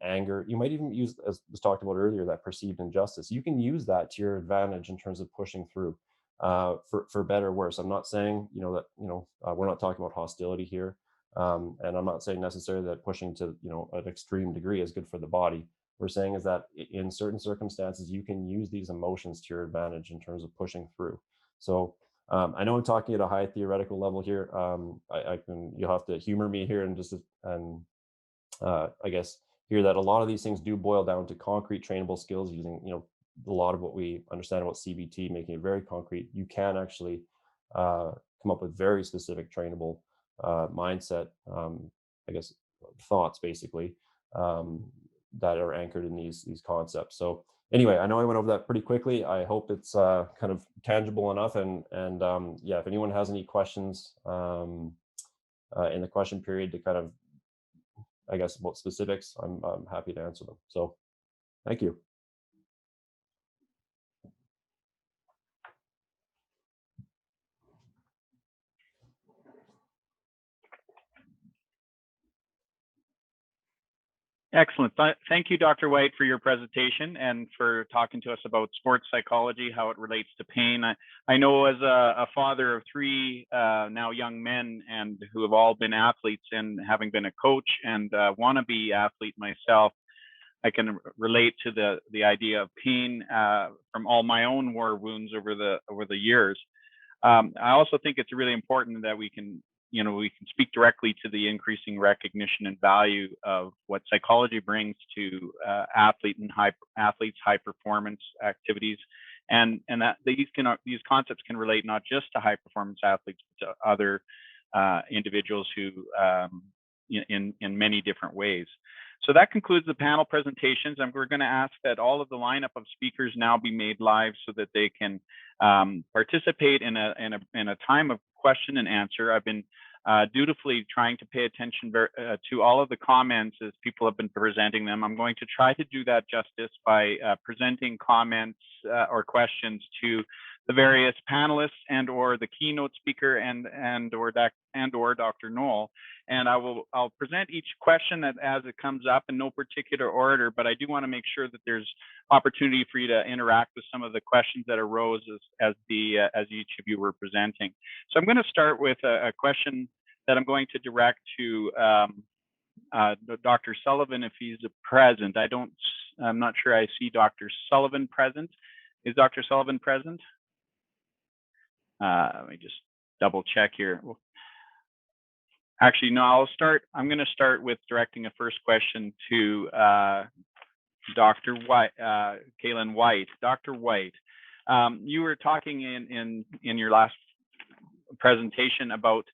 Speaker 4: anger. You might even use, as was talked about earlier, that perceived injustice. You can use that to your advantage in terms of pushing through for better or worse. I'm not saying that we're not talking about hostility here. And I'm not saying necessarily that pushing to an extreme degree is good for the body. We're saying is that in certain circumstances you can use these emotions to your advantage in terms of pushing through. So I know I'm talking at a high theoretical level here. You'll have to humor me here and I guess hear that a lot of these things do boil down to concrete trainable skills using a lot of what we understand about CBT, making it very concrete. You can actually come up with very specific trainable mindset, I guess, thoughts basically, that are anchored in these concepts. So anyway, I know I went over that pretty quickly. I hope it's kind of tangible enough. And yeah, if anyone has any questions in the question period to kind of, I guess, about specifics, I'm happy to answer them. So thank you.
Speaker 1: Excellent. Thank you, Dr. White, for your presentation and for talking to us about sports psychology, how it relates to pain. I know as a father of three now young men and who have all been athletes, and having been a coach and wannabe athlete myself, I can relate to the idea of pain from all my own war wounds over the years. I also think it's really important that we can speak directly to the increasing recognition and value of what psychology brings to athletes' high performance activities, and that these concepts can relate not just to high performance athletes, but to other individuals who in many different ways. So that concludes the panel presentations, and we're going to ask that all of the lineup of speakers now be made live so that they can participate in a time of question and answer. I've been dutifully trying to pay attention to all of the comments as people have been presenting them. I'm going to try to do that justice by presenting comments or questions to the various panelists and or the keynote speaker and or Dr. Noel. And I'll present each question as it comes up in no particular order, but I do want to make sure that there's opportunity for you to interact with some of the questions that arose as each of you were presenting. So I'm going to start with a question that I'm going to direct to Dr. Sullivan if he's present. I'm not sure I see Dr. Sullivan present. Is Dr. Sullivan present? Let me just double check here. Actually, no, I'm going to start with directing a first question to Dr. White, Caelin White. Dr. White, you were talking in your last presentation about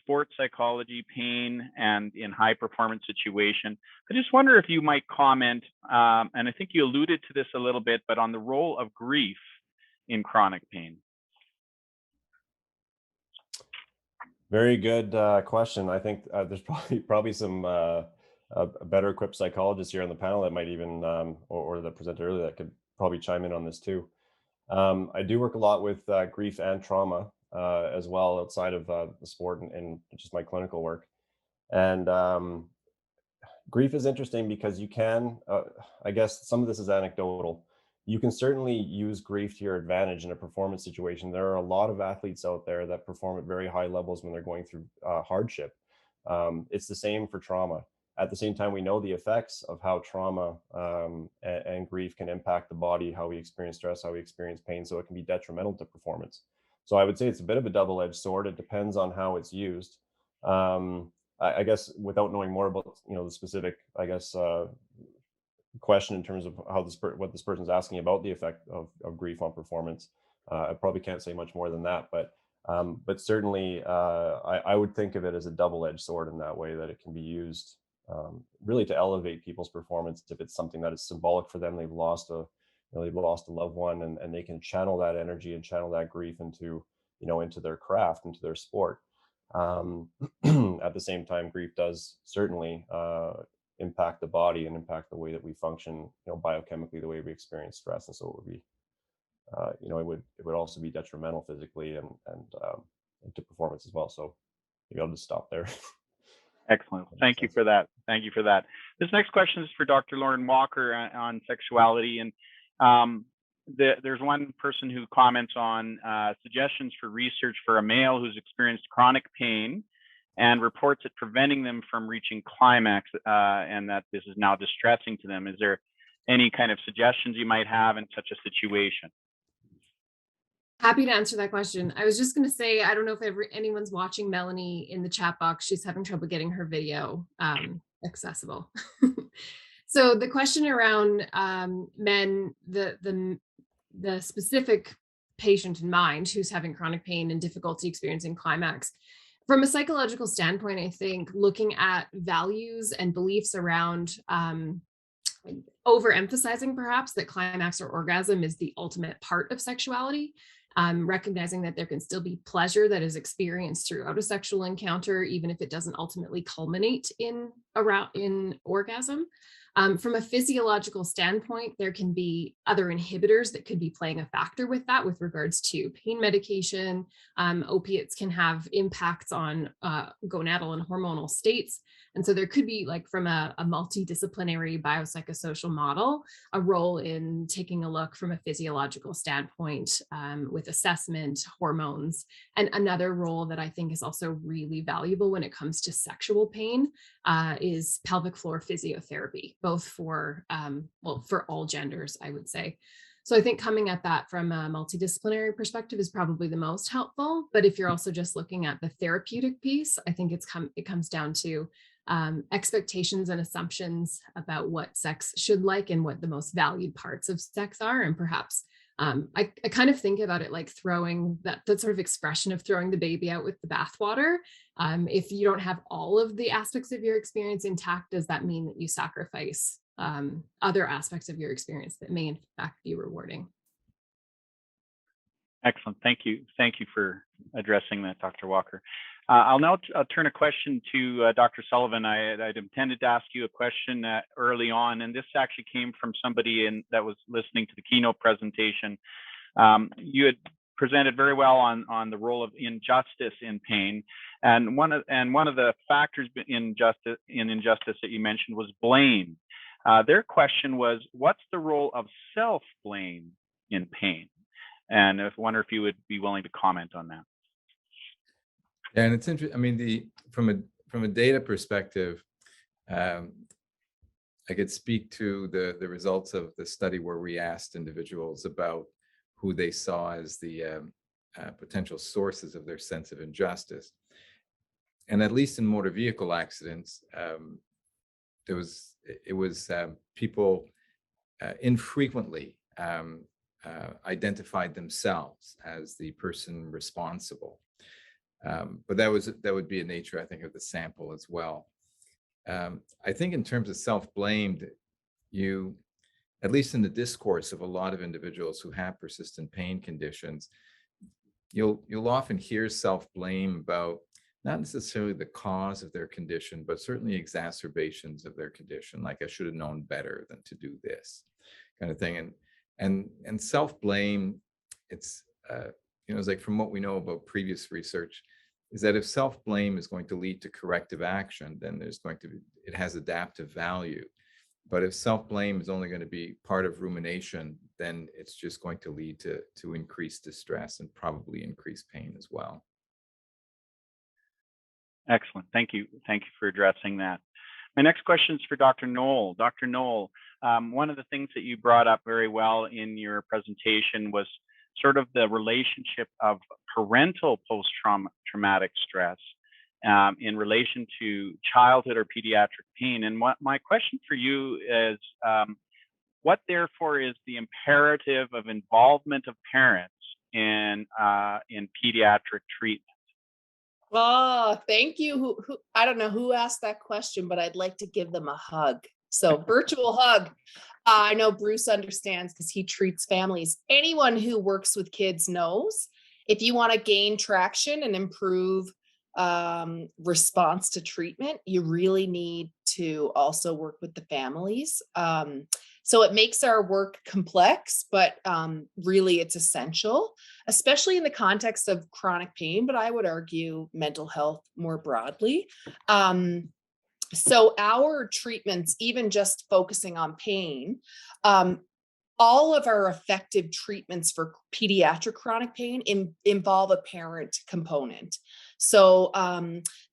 Speaker 1: sports psychology, pain, and in high performance situation. I just wonder if you might comment, and I think you alluded to this a little bit, but on the role of grief in chronic pain.
Speaker 4: Very good question. I think there's probably some better equipped psychologists here on the panel that might even, or that presented earlier, that could probably chime in on this too. I do work a lot with grief and trauma as well outside of the sport and just my clinical work. And grief is interesting because you can, I guess some of this is anecdotal. You can certainly use grief to your advantage in a performance situation. There are a lot of athletes out there that perform at very high levels when they're going through hardship. It's the same for trauma. At the same time, we know the effects of how trauma and grief can impact the body, how we experience stress, how we experience pain. So it can be detrimental to performance. So I would say it's a bit of a double-edged sword. It depends on how it's used. I guess without knowing more about, the specific, question in terms of how what this person's asking about the effect of grief on performance, I probably can't say much more than that. But certainly, I would think of it as a double-edged sword in that way, that it can be used really to elevate people's performance if it's something that is symbolic for them. They've lost a loved one, and they can channel that energy and channel that grief into their craft, into their sport. At the same time, grief does certainly impact the body and impact the way that we function, biochemically, the way we experience stress, and so it would be, it would also be detrimental physically and to performance as well. So maybe I'll just stop there.
Speaker 1: Excellent. Thank you for that. Thank you for that. This next question is for Dr. Lauren Walker on sexuality. And there's one person who comments on suggestions for research for a male who's experienced chronic pain and reports it preventing them from reaching climax, and that this is now distressing to them. Is there any kind of suggestions you might have in such a situation?
Speaker 3: Happy to answer that question. I was just going to say, I don't know if anyone's watching Melanie in the chat box. She's having trouble getting her video accessible. So the question around men, the specific patient in mind who's having chronic pain and difficulty experiencing climax. From a psychological standpoint, I think looking at values and beliefs around overemphasizing perhaps that climax or orgasm is the ultimate part of sexuality, recognizing that there can still be pleasure that is experienced throughout a sexual encounter, even if it doesn't ultimately culminate in orgasm. From a physiological standpoint, there can be other inhibitors that could be playing a factor with that with regards to pain medication. Opiates can have impacts on gonadal and hormonal states. And so there could be, like, from a multidisciplinary biopsychosocial model, a role in taking a look from a physiological standpoint with assessment, hormones. And another role that I think is also really valuable when it comes to sexual pain is pelvic floor physiotherapy, both for all genders, I would say. So I think coming at that from a multidisciplinary perspective is probably the most helpful. But if you're also just looking at the therapeutic piece, I think it comes down to expectations and assumptions about what sex should like and what the most valued parts of sex are. And perhaps I kind of think about it like throwing that sort of expression of throwing the baby out with the bathwater. If you don't have all of the aspects of your experience intact, does that mean that you sacrifice other aspects of your experience that may in fact be rewarding?
Speaker 1: Excellent. Thank you. Thank you for addressing that, Dr. Walker. I'll now turn a question to Dr. Sullivan. I'd intended to ask you a question early on, and this actually came from somebody that was listening to the keynote presentation. You had presented very well on the role of injustice in pain, and one of the factors in injustice that you mentioned was blame. Their question was, what's the role of self-blame in pain? And I wonder if you would be willing to comment on that.
Speaker 5: Yeah, and it's interesting. I mean, from a data perspective, I could speak to the results of the study where we asked individuals about who they saw as the potential sources of their sense of injustice. And at least in motor vehicle accidents, it was people infrequently identified themselves as the person responsible. But that would be a nature, I think, of the sample as well. I think in terms of self-blamed, at least in the discourse of a lot of individuals who have persistent pain conditions, you'll often hear self-blame about not necessarily the cause of their condition, but certainly exacerbations of their condition, like I should have known better than to do this kind of thing. And self-blame, it's like from what we know about previous research, is that if self-blame is going to lead to corrective action, then it has adaptive value. But if self-blame is only going to be part of rumination, then it's just going to lead to increased distress and probably increased pain as well.
Speaker 1: Excellent. Thank you. Thank you for addressing that. My next question is for Dr. Noel. Dr. Noel, one of the things that you brought up very well in your presentation was sort of the relationship of parental post-traumatic stress in relation to childhood or pediatric pain. And what my question for you is, what therefore is the imperative of involvement of parents in pediatric treatment?
Speaker 6: Oh, thank you. I don't know who asked that question, but I'd like to give them a hug. So virtual hug. I know Bruce understands because he treats families. Anyone who works with kids knows if you want to gain traction and improve response to treatment, you really need to also work with the families. So it makes our work complex, but really it's essential, especially in the context of chronic pain, but I would argue mental health more broadly. So our treatments, even just focusing on pain, all of our effective treatments for pediatric chronic pain involve a parent component. So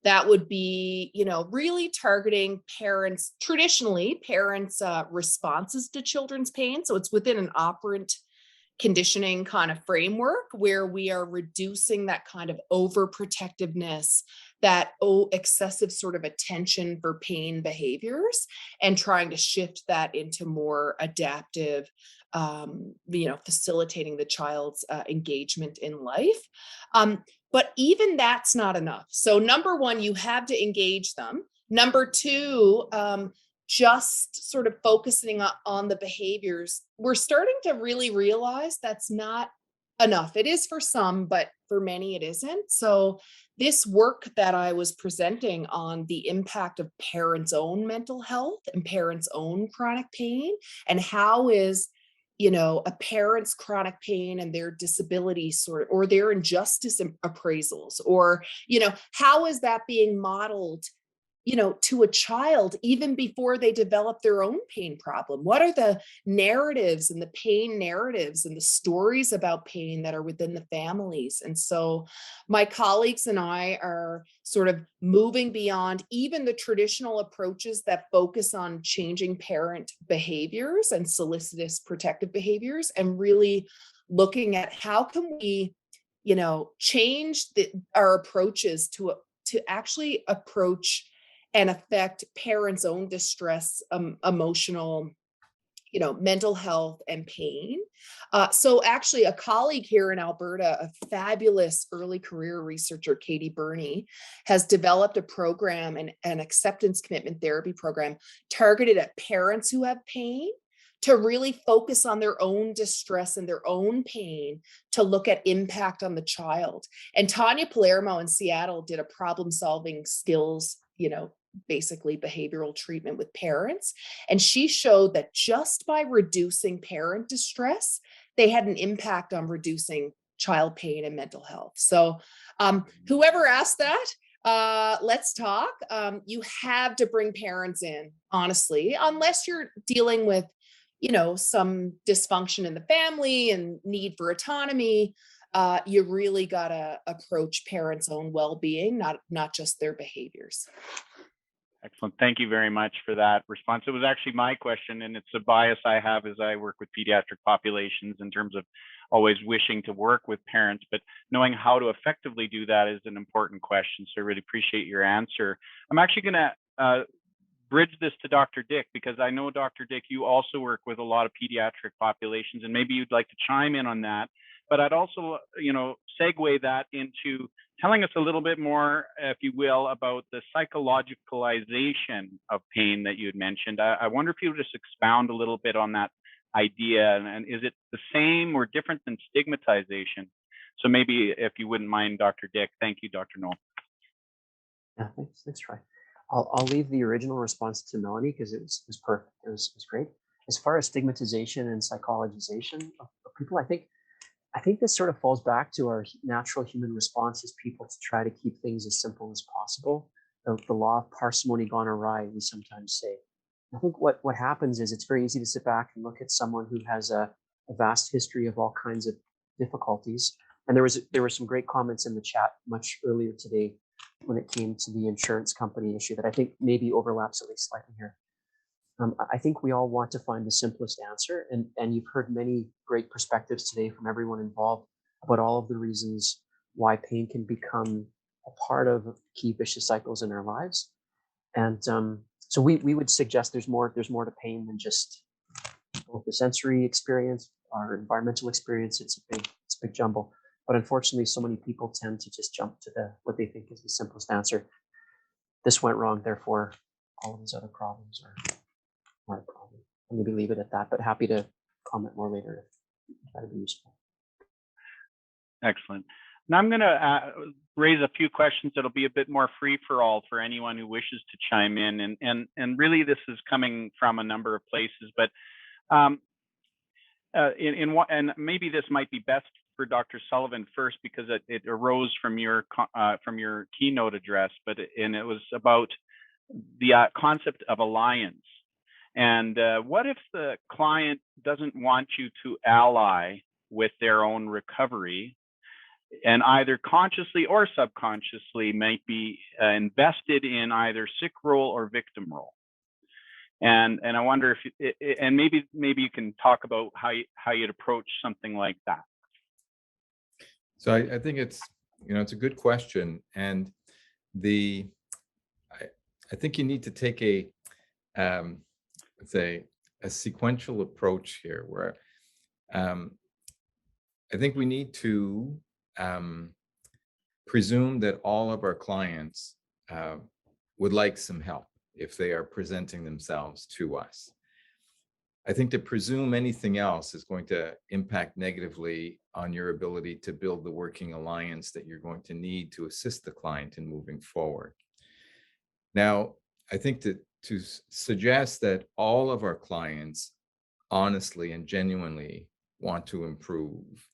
Speaker 6: that would be, really targeting parents, traditionally parents' responses to children's pain. So it's within an operant conditioning kind of framework where we are reducing that kind of overprotectiveness, that excessive sort of attention for pain behaviors, and trying to shift that into more adaptive, facilitating the child's engagement in life. But even that's not enough. So number one, you have to engage them. Number two, just sort of focusing on the behaviors, we're starting to really realize that's not enough. It is for some, but for many it isn't. So this work that I was presenting on the impact of parents' own mental health and parents' own chronic pain, and how is, a parent's chronic pain and their disability or their injustice appraisals, or, how is that being modeled to a child even before they develop their own pain problem? What are the narratives and the pain narratives and the stories about pain that are within the families? And so my colleagues and I are sort of moving beyond even the traditional approaches that focus on changing parent behaviors and solicitous protective behaviors, and really looking at how can we, change our approaches to actually approach and affect parents' own distress, emotional, mental health and pain. So actually a colleague here in Alberta, a fabulous early career researcher, Katie Burney, has developed a program, an acceptance commitment therapy program targeted at parents who have pain, to really focus on their own distress and their own pain, to look at impact on the child. And Tanya Palermo in Seattle did a problem-solving skills, basically behavioral treatment with parents. And she showed that just by reducing parent distress, they had an impact on reducing child pain and mental health. So whoever asked that, let's talk. You have to bring parents in, honestly, unless you're dealing with, some dysfunction in the family and need for autonomy. You really got to approach parents' own well-being, not just their behaviors.
Speaker 1: Excellent. Thank you very much for that response. It was actually my question, and it's a bias I have as I work with pediatric populations in terms of always wishing to work with parents, but knowing how to effectively do that is an important question. So I really appreciate your answer. I'm actually going to bridge this to Dr. Dick, because I know, Dr. Dick, you also work with a lot of pediatric populations, and maybe you'd like to chime in on that. But I'd also, segue that into telling us a little bit more, if you will, about the psychologicalization of pain that you had mentioned. I wonder if you would just expound a little bit on that idea, and is it the same or different than stigmatization? So maybe if you wouldn't mind, Dr. Dick. Thank you, Dr. Noel.
Speaker 2: Yeah, thanks, Troy. I'll leave the original response to Melanie because it was perfect. It was great. As far as stigmatization and psychologization of people, I think this sort of falls back to our natural human response as people to try to keep things as simple as possible. The law of parsimony gone awry, we sometimes say. I think what happens is it's very easy to sit back and look at someone who has a vast history of all kinds of difficulties. And there were some great comments in the chat much earlier today when it came to the insurance company issue that I think maybe overlaps at least slightly here. I think we all want to find the simplest answer, and you've heard many great perspectives today from everyone involved about all of the reasons why pain can become a part of key vicious cycles in our lives. And so we would suggest there's more to pain than just both the sensory experience, our environmental experience. It's a big jumble. But unfortunately, so many people tend to just jump to what they think is the simplest answer. This went wrong, therefore all of these other problems are a problem. I'll maybe leave it at that, but happy to comment more later if that'd be useful.
Speaker 1: Excellent. Now I'm going to raise a few questions that'll be a bit more free for all for anyone who wishes to chime in. And really this is coming from a number of places, but and maybe this might be best for Dr. Sullivan first, because it arose from your keynote address, and it was about the concept of alliance. And what if the client doesn't want you to ally with their own recovery, and either consciously or subconsciously might be invested in either sick role or victim role? And I wonder if and maybe you can talk about how you'd approach something like that.
Speaker 5: So I think it's a good question, and I think you need to take a sequential approach here, where I think we need to presume that all of our clients would like some help if they are presenting themselves to us. I think to presume anything else is going to impact negatively on your ability to build the working alliance that you're going to need to assist the client in moving forward. Now, I think to suggest that all of our clients honestly and genuinely want to improve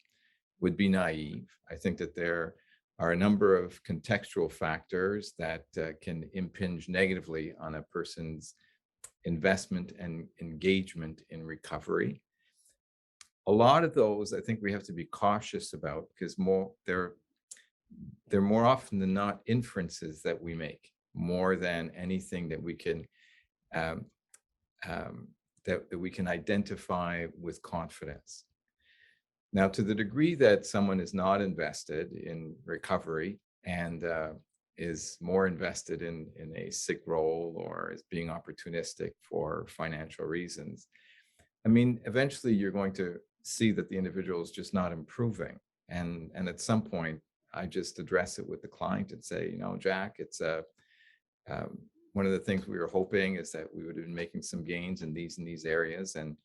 Speaker 5: would be naive. I think that there are a number of contextual factors that can impinge negatively on a person's investment and engagement in recovery. A lot of those, I think we have to be cautious about, because they're more often than not inferences that we make, more than anything that we can that we can identify with confidence. Now, to the degree that someone is not invested in recovery and is more invested in a sick role, or is being opportunistic for financial reasons, I mean, eventually you're going to see that the individual is just not improving. And at some point, I just address it with the client and say, Jack, it's one of the things we were hoping is that we would have been making some gains in these areas, and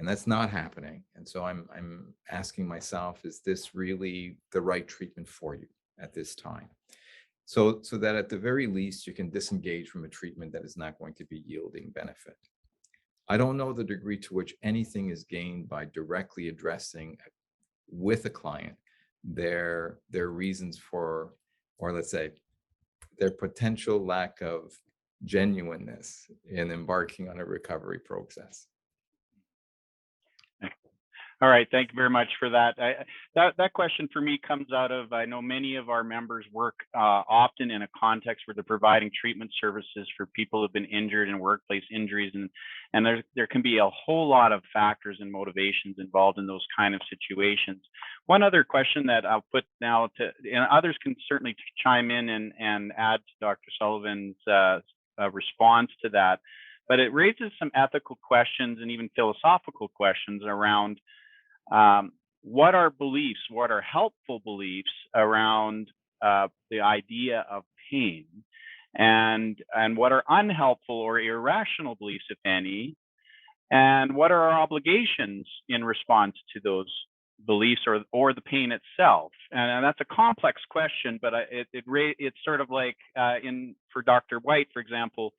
Speaker 5: that's not happening. And so I'm asking myself, is this really the right treatment for you at this time? So that at the very least, you can disengage from a treatment that is not going to be yielding benefit. I don't know the degree to which anything is gained by directly addressing with a client their reasons for, or let's say, their potential lack of genuineness in embarking on a recovery process.
Speaker 1: All right, thank you very much for that. That question for me comes out of, I know many of our members work often in a context where they're providing treatment services for people who've been injured in workplace injuries, and there can be a whole lot of factors and motivations involved in those kind of situations. One other question that I'll put now and others can certainly chime in and add to Dr. Sullivan's response to that, but it raises some ethical questions and even philosophical questions around what are beliefs, what are helpful beliefs around the idea of pain, and what are unhelpful or irrational beliefs, if any, and what are our obligations in response to those beliefs or the pain itself? And that's a complex question, but it's sort of like for Dr. White, for example,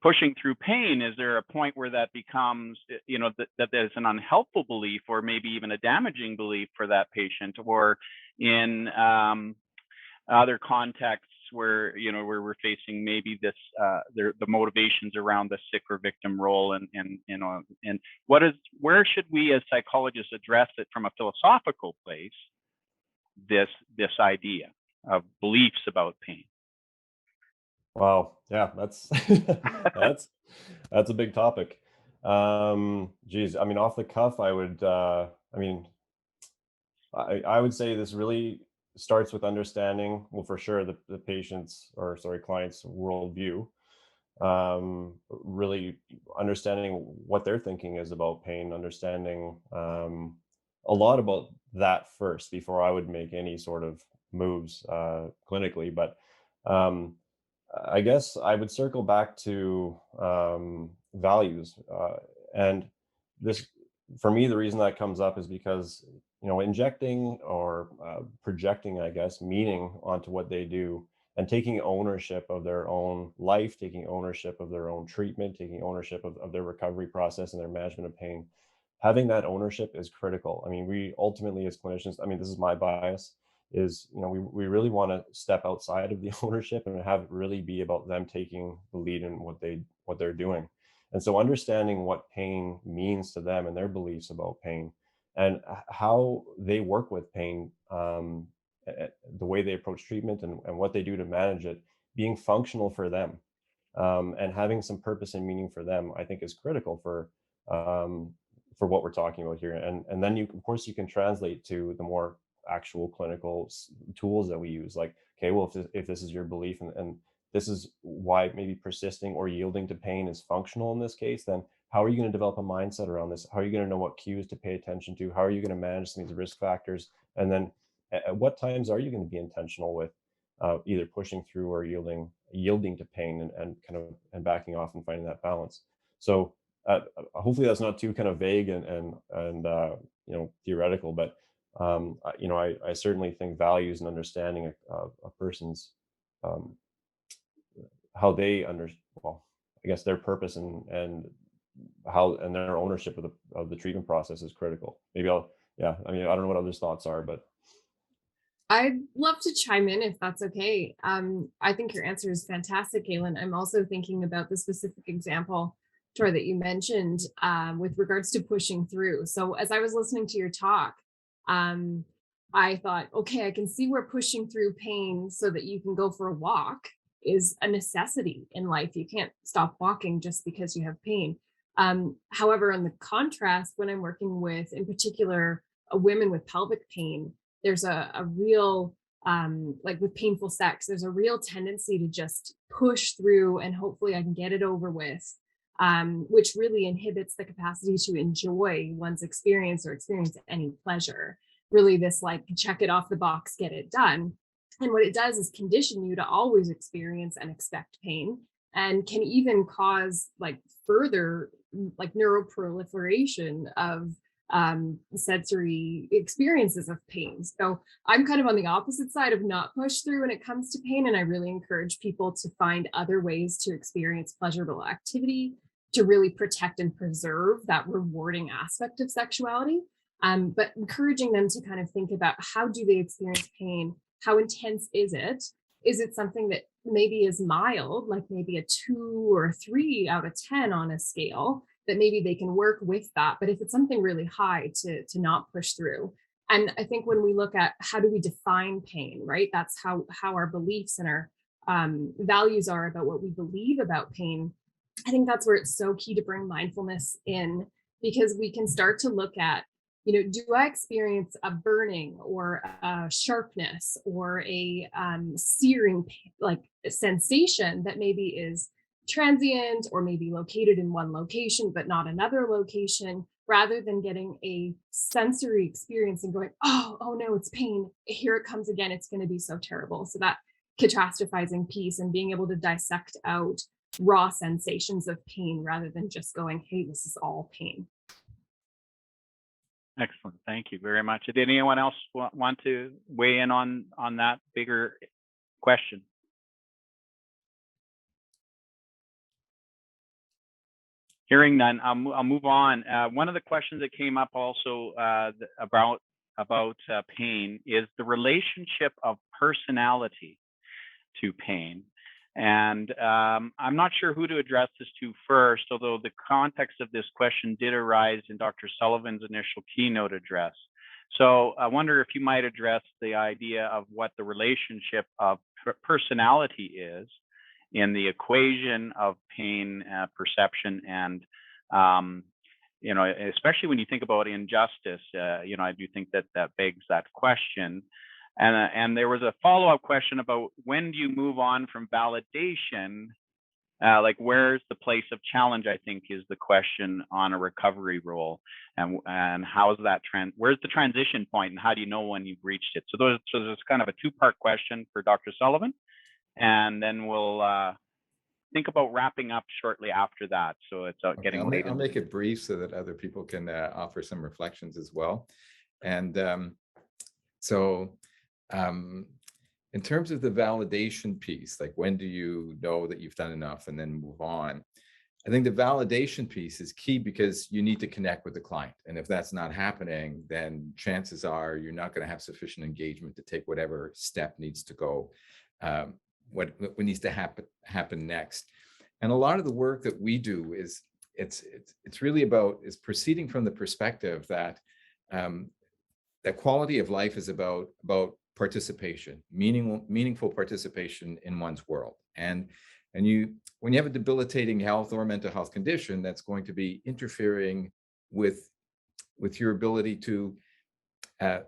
Speaker 1: pushing through pain, is there a point where that becomes, that there's an unhelpful belief, or maybe even a damaging belief for that patient, or in other contexts where, where we're facing maybe this, the motivations around the sick or victim role, and where should we as psychologists address it from a philosophical place, this idea of beliefs about pain?
Speaker 4: Wow. Yeah, that's that's a big topic. Geez, I mean, off the cuff, I would say this really starts with understanding, well, for sure, the patient's, or sorry, client's worldview. Really understanding what their thinking is about pain, understanding a lot about that first before I would make any sort of moves clinically. But um, I guess I would circle back to values. And this, for me, the reason that comes up is because, injecting or projecting, I guess, meaning onto what they do and taking ownership of their own life, taking ownership of their own treatment, taking ownership of their recovery process and their management of pain. Having that ownership is critical. I mean, we ultimately, as clinicians, I mean, this is my bias, is, we really want to step outside of the ownership and have it really be about them taking the lead in what they're doing. And so understanding what pain means to them and their beliefs about pain, and how they work with pain, the way they approach treatment, and what they do to manage it, being functional for them, and having some purpose and meaning for them, I think is critical um, for what we're talking about here. And then of course, you can translate to the more actual clinical tools that we use. Like, okay, well, if this is your belief, and this is why maybe persisting or yielding to pain is functional in this case, then how are you going to develop a mindset around this? How are you going to know what cues to pay attention to? How are you going to manage some of these risk factors? And then at what times are you going to be intentional with either pushing through or yielding to pain, and kind of and backing off and finding that balance? So hopefully that's not too kind of vague and theoretical, but I certainly think values and understanding a person's um, how they well, I guess their purpose and how and their ownership of the treatment process is critical. Maybe yeah, I mean, I don't know what others' thoughts are, but
Speaker 3: I'd love to chime in if that's okay. I think your answer is fantastic, Caelin. I'm also thinking about the specific example, Troy, that you mentioned with regards to pushing through. So as I was listening to your talk, um, I thought, okay, I can see where pushing through pain so that you can go for a walk is a necessity in life. You can't stop walking just because you have pain. However, in the contrast, when I'm working with, in particular, women with pelvic pain, there's a real like with painful sex, there's a real tendency to just push through and hopefully I can get it over with, which really inhibits the capacity to enjoy one's experience or experience any pleasure. Really, this like check it off the box, get it done. And what it does is condition you to always experience and expect pain, and can even cause like further like neuroproliferation of sensory experiences of pain. So I'm kind of on the opposite side of not push through when it comes to pain. And I really encourage people to find other ways to experience pleasurable activity, to really protect and preserve that rewarding aspect of sexuality. But encouraging them to kind of think about, how do they experience pain? How intense is it? Is it something that maybe is mild, like maybe a 2 or a 3 out of 10 on a scale, that maybe they can work with that? But if it's something really high, to not push through. And I think when we look at how do we define pain, right? That's how our beliefs and our values are about what we believe about pain. I think that's where it's so key to bring mindfulness in, because we can start to look at, do I experience a burning or a sharpness or a searing like sensation that maybe is transient or maybe located in one location but not another location, rather than getting a sensory experience and going, oh no, it's pain, here it comes again, it's going to be so terrible. So that catastrophizing piece and being able to dissect out raw sensations of pain rather than just going, hey, this is all pain.
Speaker 1: Excellent. Thank you very much. Did anyone else want to weigh in on that bigger question? Hearing none, I'll move on. One of the questions that came up also about pain is the relationship of personality to pain. And I'm not sure who to address this to first, although the context of this question did arise in Dr. Sullivan's initial keynote address. So I wonder if you might address the idea of what the relationship of personality is, in the equation of pain perception and especially when you think about injustice, I do think that begs that question. And there was a follow-up question about when do you move on from validation? Like where's the place of challenge, I think is the question on a recovery role. And how is that where's the transition point and how do you know when you've reached it? So there's kind of a two-part question for Dr. Sullivan. And then we'll think about wrapping up shortly after that. So it's getting late.
Speaker 5: I'll make it brief so that other people can offer some reflections as well. And in terms of the validation piece, like when do you know that you've done enough and then move on? I think the validation piece is key because you need to connect with the client. And if that's not happening, then chances are you're not going to have sufficient engagement to take whatever step needs to go. What needs to happen next. And a lot of the work that we do is it's really about proceeding from the perspective that that quality of life is about participation, meaningful participation in one's world. And when you have a debilitating health or mental health condition that's going to be interfering with your ability to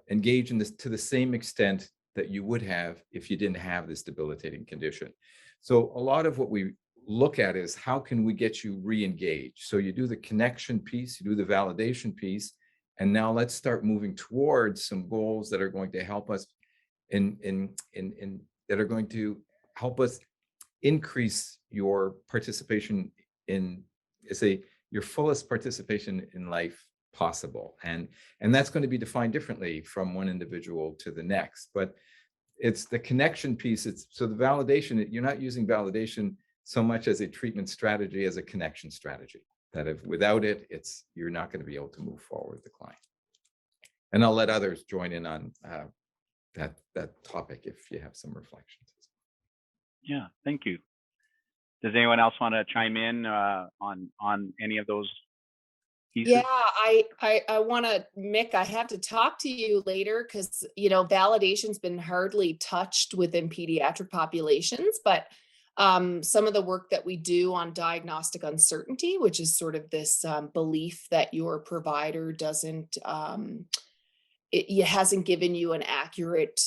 Speaker 5: engage in this to the same extent that you would have if you didn't have this debilitating condition. So a lot of what we look at is how can we get you re-engaged? So you do the connection piece, you do the validation piece, and now let's start moving towards some goals that are going to help us that are going to help us increase your participation in, say, your fullest participation in life possible. And that's going to be defined differently from one individual to the next. But it's the connection piece. So the validation, you're not using validation so much as a treatment strategy as a connection strategy. That if without it, you're not going to be able to move forward with the client. And I'll let others join in on that topic if you have some reflections.
Speaker 1: Yeah, thank you. Does anyone else want to chime in on any of those pieces?
Speaker 6: Yeah, I want to, Mick, I have to talk to you later because, validation's been hardly touched within pediatric populations, but some of the work that we do on diagnostic uncertainty, which is sort of this belief that your provider it hasn't given you an accurate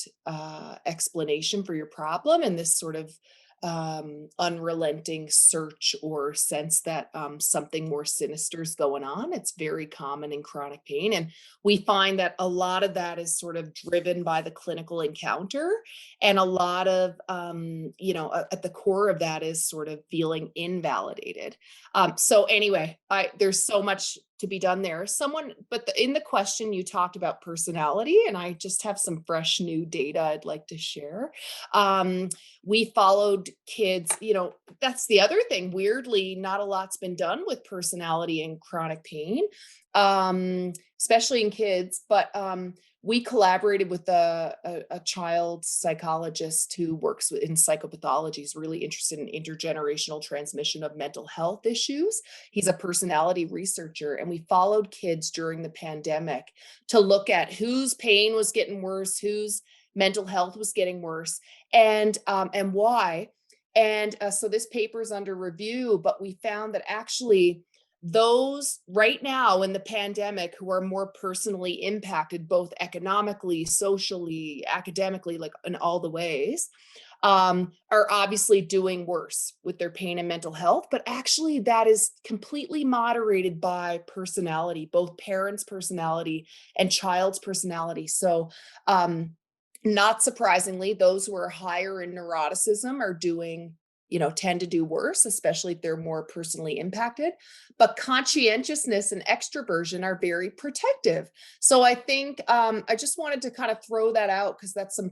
Speaker 6: explanation for your problem, and this sort of unrelenting search or sense that something more sinister is going on. It's very common in chronic pain. And we find that a lot of that is sort of driven by the clinical encounter. And a lot of, at the core of that is sort of feeling invalidated. So anyway, there's so much to be done there. In the question you talked about personality, and I just have some fresh new data I'd like to share. We followed kids, that's the other thing. Weirdly, not a lot's been done with personality and chronic pain, especially in kids, but we collaborated with a child psychologist who works in psychopathology. He's really interested in intergenerational transmission of mental health issues. He's a personality researcher, and we followed kids during the pandemic to look at whose pain was getting worse, whose mental health was getting worse, and why. And so this paper is under review, but we found that actually those right now in the pandemic who are more personally impacted, both economically, socially, academically, like in all the ways, are obviously doing worse with their pain and mental health. But actually that is completely moderated by personality, both parents' personality and child's personality. So not surprisingly, those who are higher in neuroticism are tend to do worse, especially if they're more personally impacted. But conscientiousness and extroversion are very protective. So I think I just wanted to kind of throw that out because that's some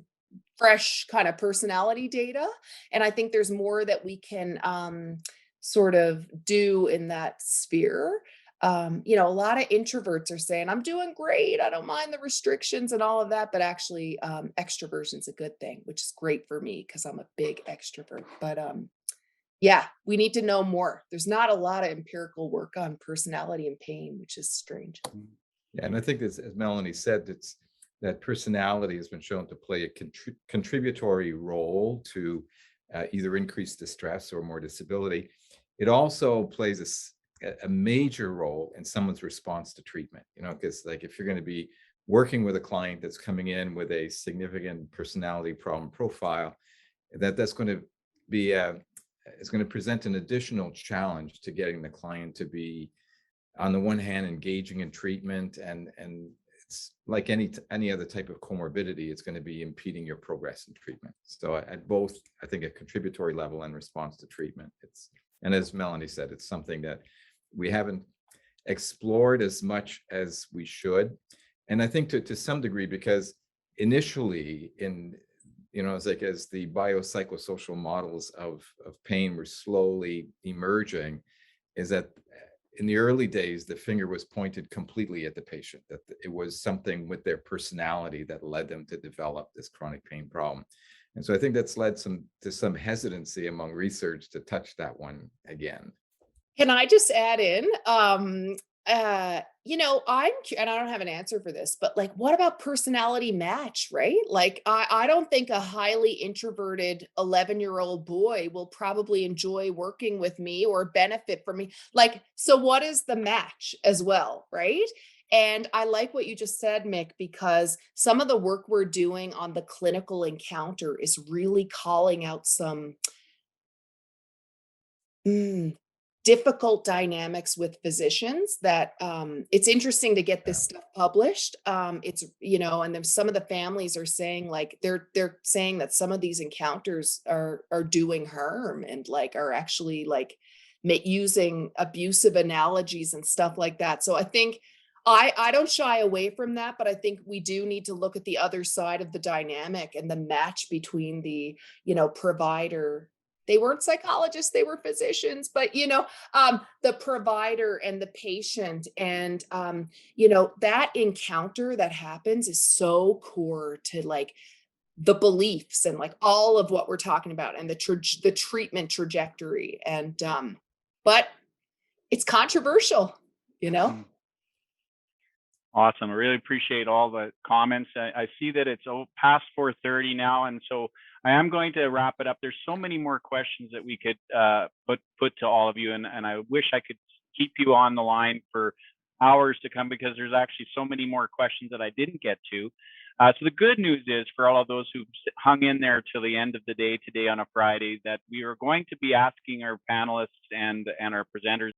Speaker 6: fresh kind of personality data. And I think there's more that we can sort of do in that sphere. A lot of introverts are saying, I'm doing great. I don't mind the restrictions and all of that. But actually, extroversion is a good thing, which is great for me because I'm a big extrovert. But yeah, we need to know more. There's not a lot of empirical work on personality and pain, which is strange.
Speaker 5: Yeah, and I think as Melanie said, that personality has been shown to play a contributory role to either increased distress or more disability. It also plays a major role in someone's response to treatment, because like if you're going to be working with a client that's coming in with a significant personality problem profile, that's going to be it's going to present an additional challenge to getting the client to be, on the one hand, engaging in treatment, and it's like any other type of comorbidity, it's going to be impeding your progress in treatment. So at both, I think, a contributory level and response to treatment, and as Melanie said, it's something that we haven't explored as much as we should. And I think to some degree, because initially it's like as the biopsychosocial models of pain were slowly emerging, is that in the early days, the finger was pointed completely at the patient, that it was something with their personality that led them to develop this chronic pain problem. And so I think that's led to some hesitancy among research to touch that one again.
Speaker 6: Can I just add in, and I don't have an answer for this, but like, what about personality match, right? Like, I don't think a highly introverted 11-year-old boy will probably enjoy working with me or benefit from me. Like, so what is the match as well, right? And I like what you just said, Mick, because some of the work we're doing on the clinical encounter is really calling out some difficult dynamics with physicians that it's interesting to get this stuff published. It's, and then some of the families are saying, like, they're saying that some of these encounters are doing harm, and like are actually like using abusive analogies and stuff like that. So I think I don't shy away from that, but I think we do need to look at the other side of the dynamic and the match between the, provider. They weren't psychologists, they were physicians, but the provider and the patient, and that encounter that happens is so core to like the beliefs and like all of what we're talking about, and the treatment trajectory. And but it's controversial,
Speaker 1: Awesome. I really appreciate all the comments. I see that it's past 4:30 now, and so I am going to wrap it up. There's so many more questions that we could put to all of you, and I wish I could keep you on the line for hours to come, because there's actually so many more questions that I didn't get to. So the good news is, for all of those who hung in there till the end of the day today on a Friday, that we are going to be asking our panelists and our presenters